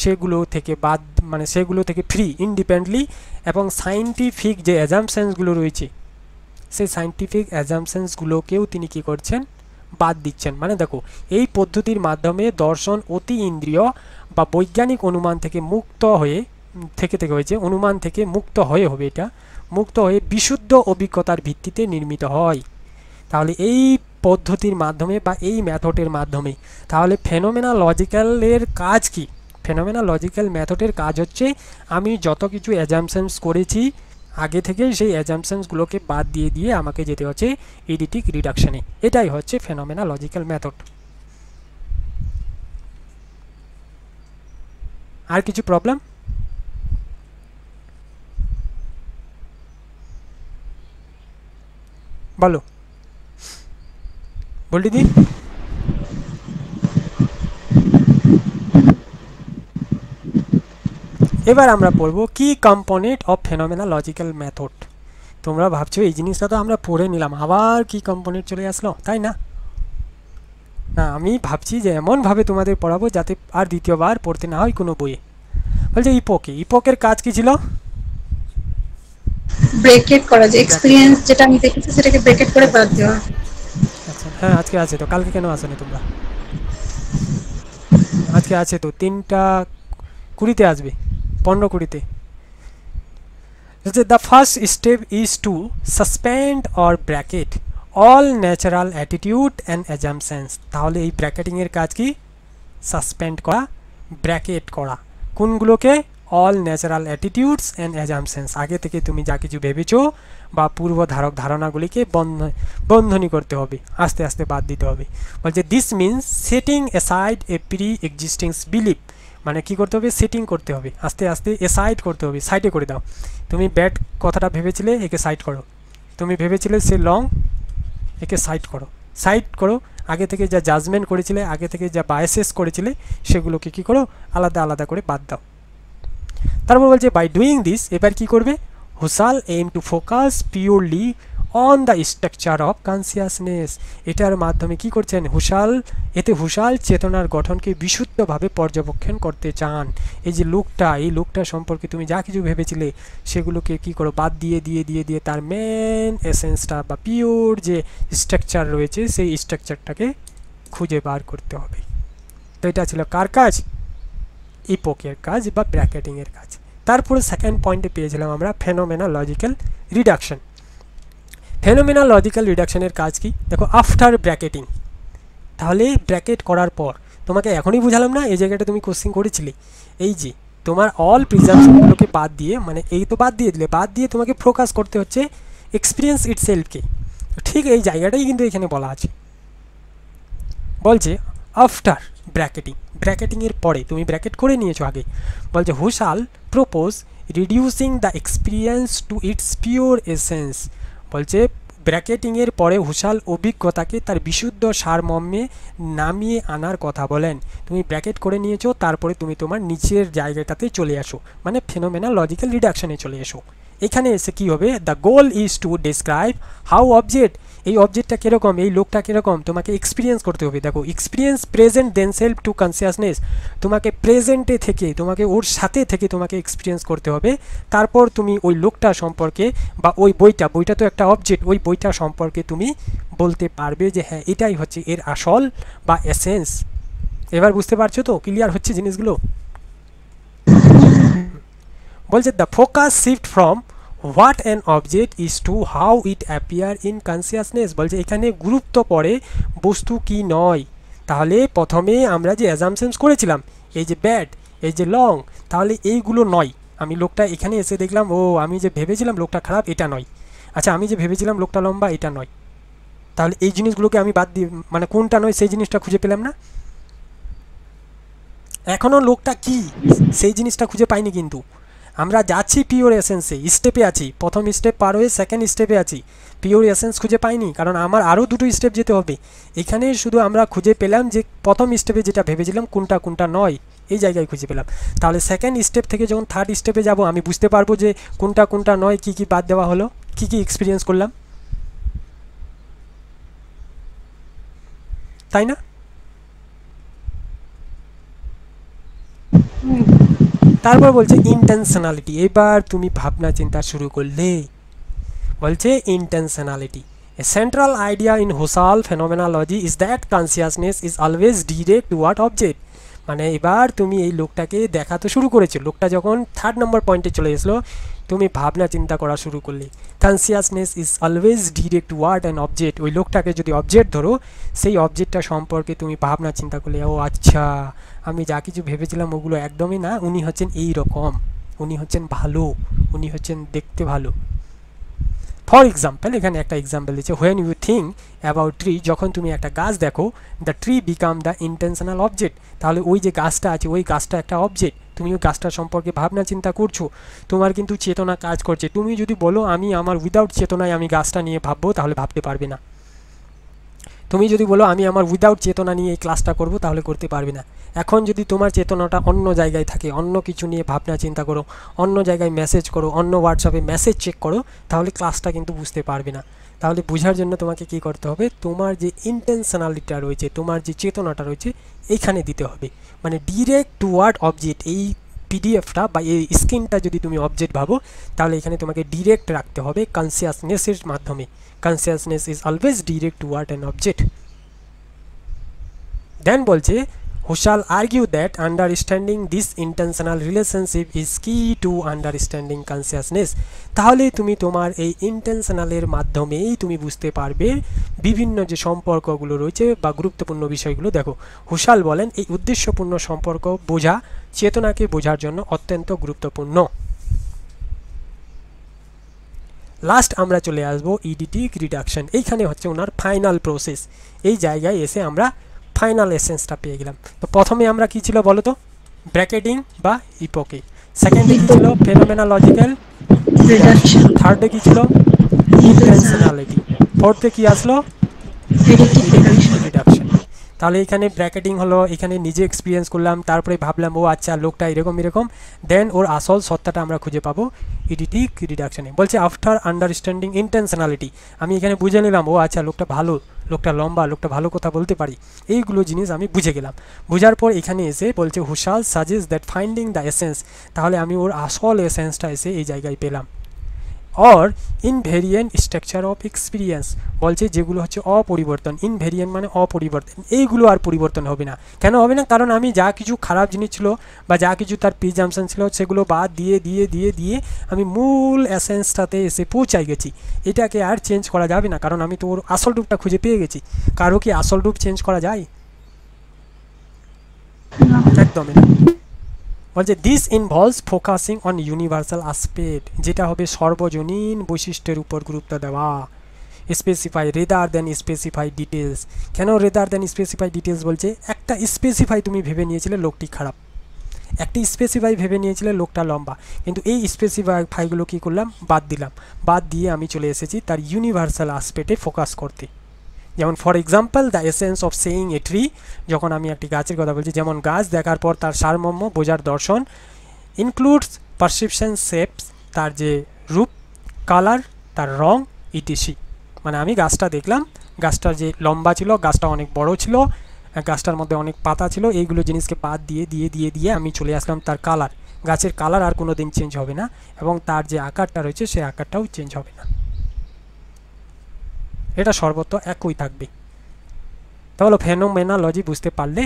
সেগুলো থেকে বাদ, মানে সেগুলো থেকে ফ্রি, ইন্ডিপেন্ডেন্টলি, এবং সায়েন্টিফিক যে অ্যাজাম্পশনসগুলো রয়েছে সেই সায়েন্টিফিক অ্যাজাম্পশনসগুলোকেও তিনি কী করছেন? বাদ দিচ্ছেন। মানে দেখো এই পদ্ধতির মাধ্যমে দর্শন অতি ইন্দ্রিয় বা বৈজ্ঞানিক অনুমান থেকে মুক্ত হয়ে হয়েছে, অনুমান থেকে মুক্ত হয়ে হবে, এটা মুক্ত হয়ে বিশুদ্ধ অভিজ্ঞতার ভিত্তিতে নির্মিত হয়। তাহলে এই পদ্ধতির মাধ্যমে বা এই মেথডের মাধ্যমে, তাহলে ফেনোমেনোলজিক্যালের কাজ কি? ফেনোমেনোলজিক্যাল মেথডের কাজ হচ্ছে আমি যত কিছু অ্যাজাম্পশনস করেছি, আগে থেকে সেই অ্যাজাম্পশনসগুলোকে বাদ দিয়ে দিয়ে আমাকে যেতে হচ্ছে ইডিটিক রিডাকশনে। এটাই হচ্ছে ফেনোমেনোলজিক্যাল মেথড। আর কিছু প্রবলেম? বলো বলটি দি। এবার আমরা পড়ব কি কম্পোনেন্ট অফ ফেনোমেনোলজিক্যাল মেথড। তোমরা ভাবছো এই জিনিসটা তো আমরা পড়ে নিলাম, আবার কি কম্পোনেন্ট চলে আসলো, তাই না? না, আমি ভাবছি যে এমনভাবে তোমাদের পড়াবো যাতে আর দ্বিতীয়বার পড়তে না হয় কোনো বইয়ে। বলছে ইপোকে, ইপোকের কাজ কি ছিল? ব্রেকেট করা, যে এক্সপেরিয়েন্স যেটা আমি দেখেছি সেটাকে ব্রেকেট করে বাদ দেওয়া। আচ্ছা হ্যাঁ, আজকে আছে তো, কালকে কেন আসেনি তোমরা? আজকে আছে তো, 3:20 আসবে, 15:20। The first step is to suspend or bracket all natural attitude and assumptions। তাহলে এই ব্র্যাকেটিং এর কাজ কি? সাসপেন্ড করা, ব্র্যাকেট করা। কোনগুলোকে? All natural attitudes and assumptions. আগে থেকে তুমি যা কিছু ভেবেছো বা পূর্বধারক ধারণাগুলিকে বন্ধনী করতে হবে, আস্তে আস্তে বাদ দিতে হবে। বলছে this means setting aside A pre existing belief. মানে কি করতে হবে? সেটিং করতে হবে, আস্তে আস্তে এসাইড করতে হবে, সাইডে করে দাও। তুমি ব্যাড কথাটা ভেবেছিলে, একে সাইড করো। তুমি ভেবেছিলে সে লং, একে সাইড করো, সাইড করো। আগে থেকে যা জাজমেন্ট করেছিলে, আগে থেকে যা বায়াসেস করেছিলে, সেগুলোকে কি করো? আলাদা আলাদা করে বাদ দাও। তারপর বলছে বাই ডুইং দিস, এবার কি করবে? Husserl aim to focus purely on the structure of consciousness. এটার মাধ্যমে কি করছেন হুসাল? এতে হুসাল চেতনার গঠনকে বিশুদ্ধভাবে পর্যবেক্ষণ করতে চান। এই যে লোকটা, এই লোকটা সম্পর্কে তুমি যা কিছু ভেবেছিলে সেগুলোকে কি করো? বাদ দিয়ে দিয়ে দিয়ে দিয়ে তার মেন এসেন্সটা বা পিওর যে স্ট্রাকচার রয়েছে সেই স্ট্রাকচারটাকে খুঁজে বার করতে হবে। তো এটা ছিল কার কাজ? ইপোকের কাজ বা ব্র্যাকেটিংয়ের কাজ। তারপরে সেকেন্ড পয়েন্টে পেয়েছিলাম আমরা ফেনোমেনোলজিক্যাল রিডাকশন। ফেনোমেনোলজিক্যাল রিডাকশনের কাজ কি? দেখো, আফটার ব্র্যাকেটিং, তাহলে ব্র্যাকেট করার পর তোমাকে এখনই বুঝালাম না, এই জায়গাটা তুমি কোশ্চেন করেছিলে। এই যে তোমার অল প্রিজাম্পশনগুলোকে বাদ দিয়ে, মানে এই তো বাদ দিয়ে দিলে, বাদ দিয়ে তোমাকে ফোকাস করতে হচ্ছে এক্সপিরিয়েন্স ইটসেলফকে। ঠিক এই জায়গাটাই কিন্তু এখানে বলা আছে। বলছে আফটার ব্র্যাকেটিং, ব্র্যাকেটিংয়ের পরে, তুমি ব্র্যাকেট করে নিয়েছো আগে। বলছে Husserl propose reducing the experience to its pure essence. বলছে ব্র্যাকেটিংয়ের পরে হুসাল অভিজ্ঞতাকে তার বিশুদ্ধ সারমর্মে নামিয়ে আনার কথা বলেন। তুমি ব্র্যাকেট করে নিয়েছো, তারপরে তুমি তোমার নিচের জায়গাটাতে চলে আসো, মানে ফেনোমেনোলজিক্যাল রিডাকশনে চলে এসো। এখানে এসে কী হবে? The goal is to describe how object, এই অবজেক্টটা কীরকম, এই লোকটা কীরকম, তোমাকে এক্সপিরিয়েন্স করতে হবে। দেখো, experience present then self to consciousness. তোমাকে প্রেজেন্টে থেকে, তোমাকে ওর সাথে থেকে তোমাকে এক্সপিরিয়েন্স করতে হবে। তারপর তুমি ওই লোকটা সম্পর্কে বা ওই বইটা, বইটা তো একটা অবজেক্ট, ওই বইটা সম্পর্কে তুমি বলতে পারবে যে হ্যাঁ এটাই হচ্ছে এর আসল বা এসেন্স। এবার বুঝতে পারছো তো? ক্লিয়ার হচ্ছে জিনিসগুলো? বলছে the focus shift from what an object is to how it appear in consciousness. বলছে এখানে গুরুত্ব পড়ে বস্তু কি নয়। তাহলে প্রথমে আমরা যে অ্যাজাম্পশনস করেছিলাম, এই যে ব্যাড, এই যে লং, তাহলে এইগুলো নয়। আমি লোকটা এখানে এসে দেখলাম, ও আমি যে ভেবেছিলাম লোকটা খারাপ, এটা নয়। আচ্ছা, আমি যে ভেবেছিলাম লোকটা লম্বা, এটা নয়। তাহলে এই জিনিসগুলোকে আমি বাদ দিয়ে, মানে কোনটা নয় সেই জিনিসটা খুঁজে পেলাম না। এখনও লোকটা কি সেই জিনিসটা খুঁজে পাইনি, কিন্তু আমরা যাচ্ছি পিওর এসেন্সে, স্টেপে আছি। প্রথম স্টেপ পার হয়ে সেকেন্ড স্টেপে আছি, পিওর এসেন্স খুঁজে পাইনি, কারণ আমার আরও দুটো স্টেপ যেতে হবে। এখানে শুধু আমরা খুঁজে পেলাম যে প্রথম স্টেপে যেটা ভেবেছিলাম কোনটা কোনটা নয়, এই জায়গায় খুঁজে পেলাম। তাহলে সেকেন্ড স্টেপ থেকে যখন থার্ড স্টেপে যাব, আমি বুঝতে পারবো যে কোনটা কোনটা নয়, কী কী বাদ দেওয়া হলো, কী কী এক্সপিরিয়েন্স করলাম, তাই না? তারপর বলছে ইন্টেনশনালিটি। এবার তুমি ভাবনা চিন্তা শুরু করলে। বলছে intentionality, a central idea in Husserl phenomenology is that consciousness is always direct toward object. মানে এবার তুমি এই লোকটাকে দেখা তো শুরু করেছো, লোকটা যখন থার্ড নম্বর পয়েন্টে চলে আসলো, তুমি ভাবনা চিন্তা করা শুরু করলে। Consciousness is always direct toward an object. ওই লোকটাকে যদি অবজেক্ট ধরো, সেই অবজেক্টটা সম্পর্কে তুমি ভাবনা চিন্তা করলে, ও আচ্ছা, আমি যা কিছু ভেবেছিলাম ওগুলো একদমই না, উনি হচ্ছেন এই রকম, উনি হচ্ছেন ভালো, উনি হচ্ছেন দেখতে ভালো। ফর এক্সাম্পল এখানে একটা এক্সাম্পল দিচ্ছে, when you think about tree, যখন তুমি একটা গাছ দেখো, the tree become the intentional object, তাহলে ওই যে গাছটা আছে ওই গাছটা একটা অবজেক্ট, তুমি ওই গাছটার সম্পর্কে ভাবনা চিন্তা করছো, তোমার কিন্তু চেতনা কাজ করছে। তুমি যদি বলো আমি আমার উইদাউট চেতনায় আমি গাছটা নিয়ে ভাববো, তাহলে ভাবতে পারবে না। তুমি যদি বলো আমি আমার উইদাউট চেতনা নিয়ে এই ক্লাসটা করব, তাহলে করতে পারবে না। এখন যদি তোমার চেতনাটা অন্য জায়গায় থাকে, অন্য কিছু নিয়ে ভাবনা চিন্তা করো, অন্য জায়গায় মেসেজ করো, অন্য হোয়াটসঅ্যাপে মেসেজ চেক করো, তাহলে ক্লাসটা কিন্তু বুঝতে পারবে না। তাহলে বোঝার জন্য তোমাকে কি করতে হবে, তোমার যে ইন্টেনশনালিটা রয়েছে, তোমার যে চেতনাটা রয়েছে এইখানে দিতে হবে। মানে ডিরেক্ট টুয়ার্ড অবজেক্ট, এই পিডিএফটা বা এই স্ক্রিনটা যদি তুমি অবজেক্ট ভাবো, তাহলে এখানে তোমাকে ডিরেক্ট রাখতে হবে কনসিয়াসনেসের মাধ্যমে। Consciousness is always direct toward an object. Then বলছে who shall argue that understanding this intentional relationship is key to understanding consciousness, তাহলে তুমি তোমার এই ইন্টেনশনালের মাধ্যমেই তুমি বুঝতে পারবে বিভিন্ন যে সম্পর্কগুলো রয়েছে বা গুরুত্বপূর্ণ বিষয়গুলো। দেখো হুশাল বলেন এই উদ্দেশ্যপূর্ণ সম্পর্ক বোঝা চেতনাকে বোঝার জন্য অত্যন্ত গুরুত্বপূর্ণ। লাস্ট আমরা চলে আসবো ইডিটিক রিডাকশন, এইখানে হচ্ছে ওনার ফাইনাল প্রসেস। এই জায়গায় এসে আমরা ফাইনাল এসেন্সটা পেয়ে গেলাম। তো প্রথমে আমরা কি ছিল বলো তো, ব্র্যাকেটিং বা ইপোকে, সেকেন্ডে কি ছিল ফেনোমেনোলজিক্যাল রিডাকশন, থার্ডে কি ছিল ইন্টেনশনালিটি, ফোর্থে কি আসলো রিডাকশন। তাহলে এখানে ব্র্যাকেটিং হলো, এখানে নিজে এক্সপিরিয়েন্স করলাম, তারপরে ভাবলাম ও আচ্ছা লোকটা এরকম এরকম, দেন ওর আসল সত্তাটা আমরা খুঁজে পাবো ইডিটিক রিডাকশনে। বলছে আফটার আন্ডারস্ট্যান্ডিং ইন্টেনশনালিটি, আমি এখানে বুঝে নিলাম ও আচ্ছা লোকটা ভালো, লোকটা লম্বা, লোকটা ভালো কথা বলতে পারি, এইগুলো জিনিস আমি বুঝে গেলাম। বোঝার পর এখানে এসে বলছে Husserl suggest that finding the essence, তাহলে আমি ওর আসল এসেন্সটা এসে এই জায়গায় পেলাম। Or invariant structure of experience, বলছে যেগুলো হচ্ছে অপরিবর্তন, ইনভেরিয়েন্ট মানে অপরিবর্তন, এইগুলো আর পরিবর্তন হবে না। কেন হবে না, কারণ আমি যা কিছু খারাপ জিনিস ছিল বা যা কিছু তার প্রিজাম্পশন ছিল সেগুলো বাদ দিয়ে দিয়ে দিয়ে দিয়ে আমি মূল এসেন্সটাতে এসে পৌঁছাই গেছি। এটাকে আর চেঞ্জ করা যাবে না, কারণ আমি তো ওর আসল রূপটা খুঁজে পেয়ে গেছি। কারো কি আসল রূপ চেঞ্জ করা যায়? একদমই না। বলছে this involves focusing on universal aspect, যেটা হবে সর্বজনীন বৈশিষ্ট্যের উপর গুরুত্ব দেওয়া। Specify rather than specify details, কেন রেদার দেন স্পেসিফাই ডিটেলস বলছে, একটা স্পেসিফাই তুমি ভেবে নিয়েছিলে লোকটি খারাপ, একটি স্পেসিফাই ভেবে নিয়েছিলে লোকটা লম্বা, কিন্তু এই স্পেসিফাইগুলো কী করলাম, বাদ দিলাম, বাদ দিয়ে আমি চলে এসেছি তার ইউনিভার্সাল আসপেক্টে ফোকাস করতে। যেমন for example the essence of saying a tree, যখন আমি একটি গাছের কথা বলছি, যেমন গাছ দেখার পর তার সারমর্ম বোঝার দর্শন, ইনক্লুডস পারসেপশন শেপস, তার যে রূপ, কালার, তার রং, ইটিসি। মানে আমি গাছটা দেখলাম, গাছটা যে লম্বা ছিল, গাছটা অনেক বড় ছিল, গাছটার মধ্যে অনেক পাতা ছিল, এইগুলো জিনিসকে বাদ দিয়ে দিয়ে দিয়ে দিয়ে আমি চলে আসলাম তার কালার। গাছের কালার আর কোনো দিন চেঞ্জ হবে না, এবং তার যে আকারটা রয়েছে সেই আকারটাও চেঞ্জ হবে না, এটা সর্বত্র একই থাকবে। তাহলে ফেনোমেনোলজি বুঝতে পারলে?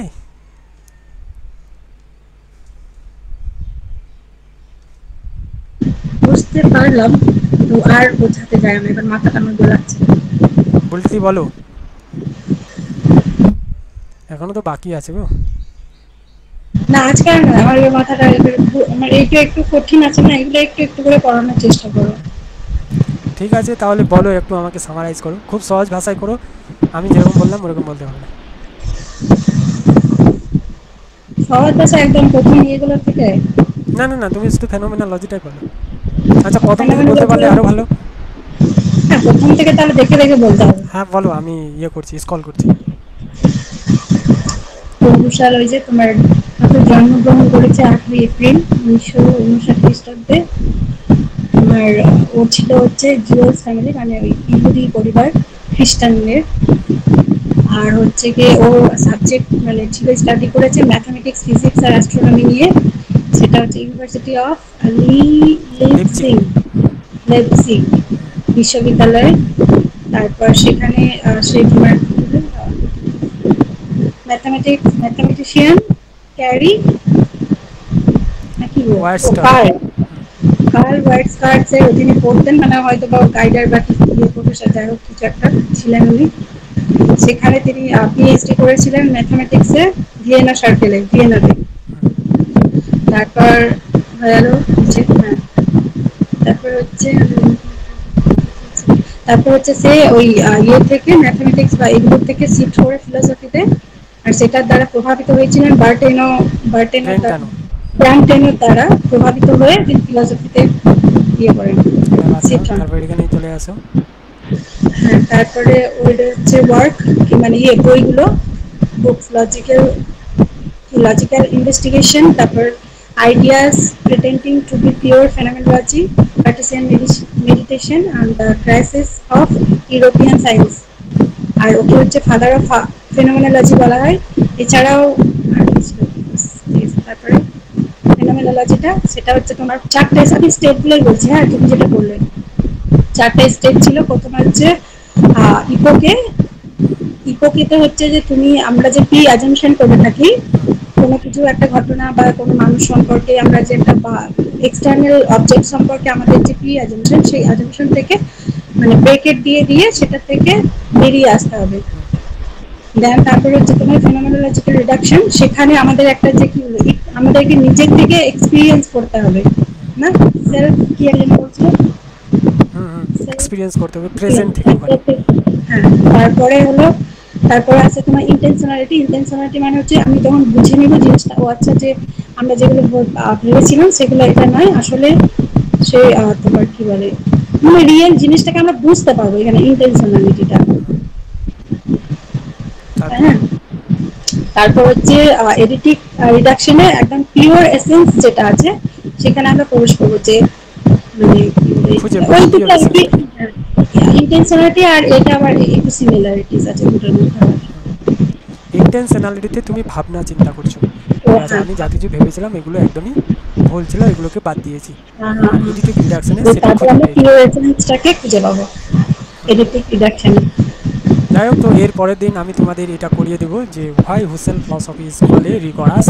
বুঝতে পারলাম, তো আর বোঝাতে যায় না, এবার মাথাটা আমার গোলাচ্ছে। বলতে বলো, এখনো তো বাকি আছে গো। না আজকে আর না, আমার এই মাথাটা আমার এইটা একটু কঠিন আছে না, এগুলো একটু একটু করে পড়ানোর চেষ্টা করো। ঠিক আছে, তাহলে বলো, একটু আমাকে সামারাইজ করো, খুব সহজ ভাষায় করো, আমি যেরকম বললাম ওরকম বলতে হবে না। সহজ ভাষা একদম প্রথম ইয়েগুলো থেকে। না না না, তুমি শুধু ফেনোমেনোলজিটাই বলো। আচ্ছা প্রথম থেকে বলতে পারলে আরো ভালো। হ্যাঁ প্রথম থেকে তাহলে দেখে দেখে বলতে হবে। হ্যাঁ বলো, আমি ইয়ে করছি, স্ক্রল করছি। হুশাল ওই যে তোমার জন্মগ্রহণ করেছে 8ই এপ্রিল 1959 খ্রিস্টাব্দে। তোমার ও ছিল হচ্ছে জুয়েলস ফ্যামিলি, মানে ওই ইহুদি পরিবার, খ্রিস্টানদের। আর হচ্ছে গিয়ে ও সাবজেক্ট মানে ছিল, স্টাডি করেছে ম্যাথমেটিক্স, ফিজিক্স আর অ্যাস্ট্রোনমি নিয়ে। সেটা হচ্ছে ইউনিভার্সিটি অফ লেপজিগ বিশ্ববিদ্যালয়ে। তারপর সেখানে সে তোমার ম্যাথমেটিশিয়ান ক্যারি নাকি কার্ল ওয়ার্ডসওয়ার্থ এর অধীনে পড়তেন, মানে হয়তো বা গাইডার বা প্রফেসর, যাই হোক কিছু একটা ছিলেন উনি। সেখানে তিনি পিএইচডি করেছিলেন ম্যাথমেটিক্সে ভিয়েনা সার্কেলে, ভিয়েনাতে। তারপর হয়ে গেল তারপর হচ্ছে সে ওই ইয়ে থেকে ম্যাথমেটিক্স বা এগুলো থেকে শিফট করে ফিলোসফিতে, আর সেটার দ্বারা প্রভাবিত হয়েছিলেন বার্টেনো ব্রেন্টানো। ব্র্যান্টেনের দ্বারা প্রভাবিত হয়ে তিনি ফিলোসফিতে ইয়ে করেন, এটা বাদ দাও, শিফট হন। তারপর এখানেই চলে আসো। হ্যাঁ, তারপরে ওইটা হচ্ছে ওয়ার্ক, মানে ইয়ে বইগুলো, বুকস, লজিক্যাল ইনভেস্টিগেশন, তারপর ideas pretending to be pure phenomenology, Cartesian meditation and the crisis of European science. আর ওকে হচ্ছে ফাদার অফ ফেনোমেনোলজি বলা হয়। এছাড়াও আর কি ছিল? তারপরে ফেনোমেনোলজিটা সেটা হচ্ছে তোমার চারটে, আমি স্টেটগুলোই বলছি, হ্যাঁ তুমি যেটা বললে চারটে স্টেপ ছিল। প্রথমে হচ্ছে ইপোকে, ইপোকেতে হচ্ছে যে তুমি, আমরা যে প্রি অ্যাজাম্পশন করে থাকি হুম কোনো কিছু একটা ঘটনা বা কোনো মানুষ সম্পর্কে, আমরা যে একটা এক্সটার্নাল অবজেক্ট সম্পর্কে আমাদের যে প্রি অ্যাজাম্পশন, সেই অ্যাজাম্পশন থেকে মানে ব্রেকেট দিয়ে দিয়ে সেটা থেকে বেরিয়ে আসতে হবে। হুম দেন তারপরে হচ্ছে তোমার ফেনোমেনোলজিক্যাল রিডাকশন, সেখানে আমাদের একটা যে কি হলো, আমাদেরকে নিজের থেকে এক্সপিরিয়েন্স করতে হবে না, হুম সেলফ কি যেন বলছিল, হুম হুম self এক্সপিরিয়েন্স করতে হবে প্রেজেন্ট থেকে ওখানে। হ্যাঁ। তারপরে হলো, তারপরে আছে তোমার ইন্টেনশনালিটি। ইন্টেনশনালিটি মানে হচ্ছে আমি তখন বুঝে নিব জিনিসটা, ও আচ্ছা যে আমরা যেগুলো ভেবেছিলাম সেগুলো এটা নয় আসলে, সে তোমার কি বলে, মানে রিয়েল জিনিসটাকে আমরা বুঝতে পারবো এখানে ইন্টেনশনালিটিটা। হুম তারপর। হ্যাঁ, তারপর হচ্ছে এডিটিক রিডাকশনে একদম পিওর এসেন্স যেটা আছে সেখানে আমরা প্রবেশ করবো, যে মানে খুঁজে ওই পাবো দুটো পিওর এসেন্সটাকে। ইন্টেনশনালিটি আর এটা আবার একটু সিমিলারিটিস আছে দুটোর মধ্যে আবার। ইন্টেনশনালিটিতে তুমি ভাবনা চিন্তা করছো, ও ঠিক আছে, হ্যাঁ, আমি যা কিছু ভেবেছিলাম এগুলো একদমই ভুল ছিল, এগুলোকে বাদ দিয়েছি। হ্যাঁ, হ্যাঁ, আর হ্যাঁ। এডিটিক রিডাকশনে তো সেটা তারপর খুঁজে আমরা পেয়েছো। পিওর এসেন্সটাকে খুঁজে পাবো এডিটিক রিডাকশনে। যাই হোক, তো এর পরের দিন আমি তোমাদের এটা করিয়ে দেবো যে why Husserl philosophy is called a রিগরাস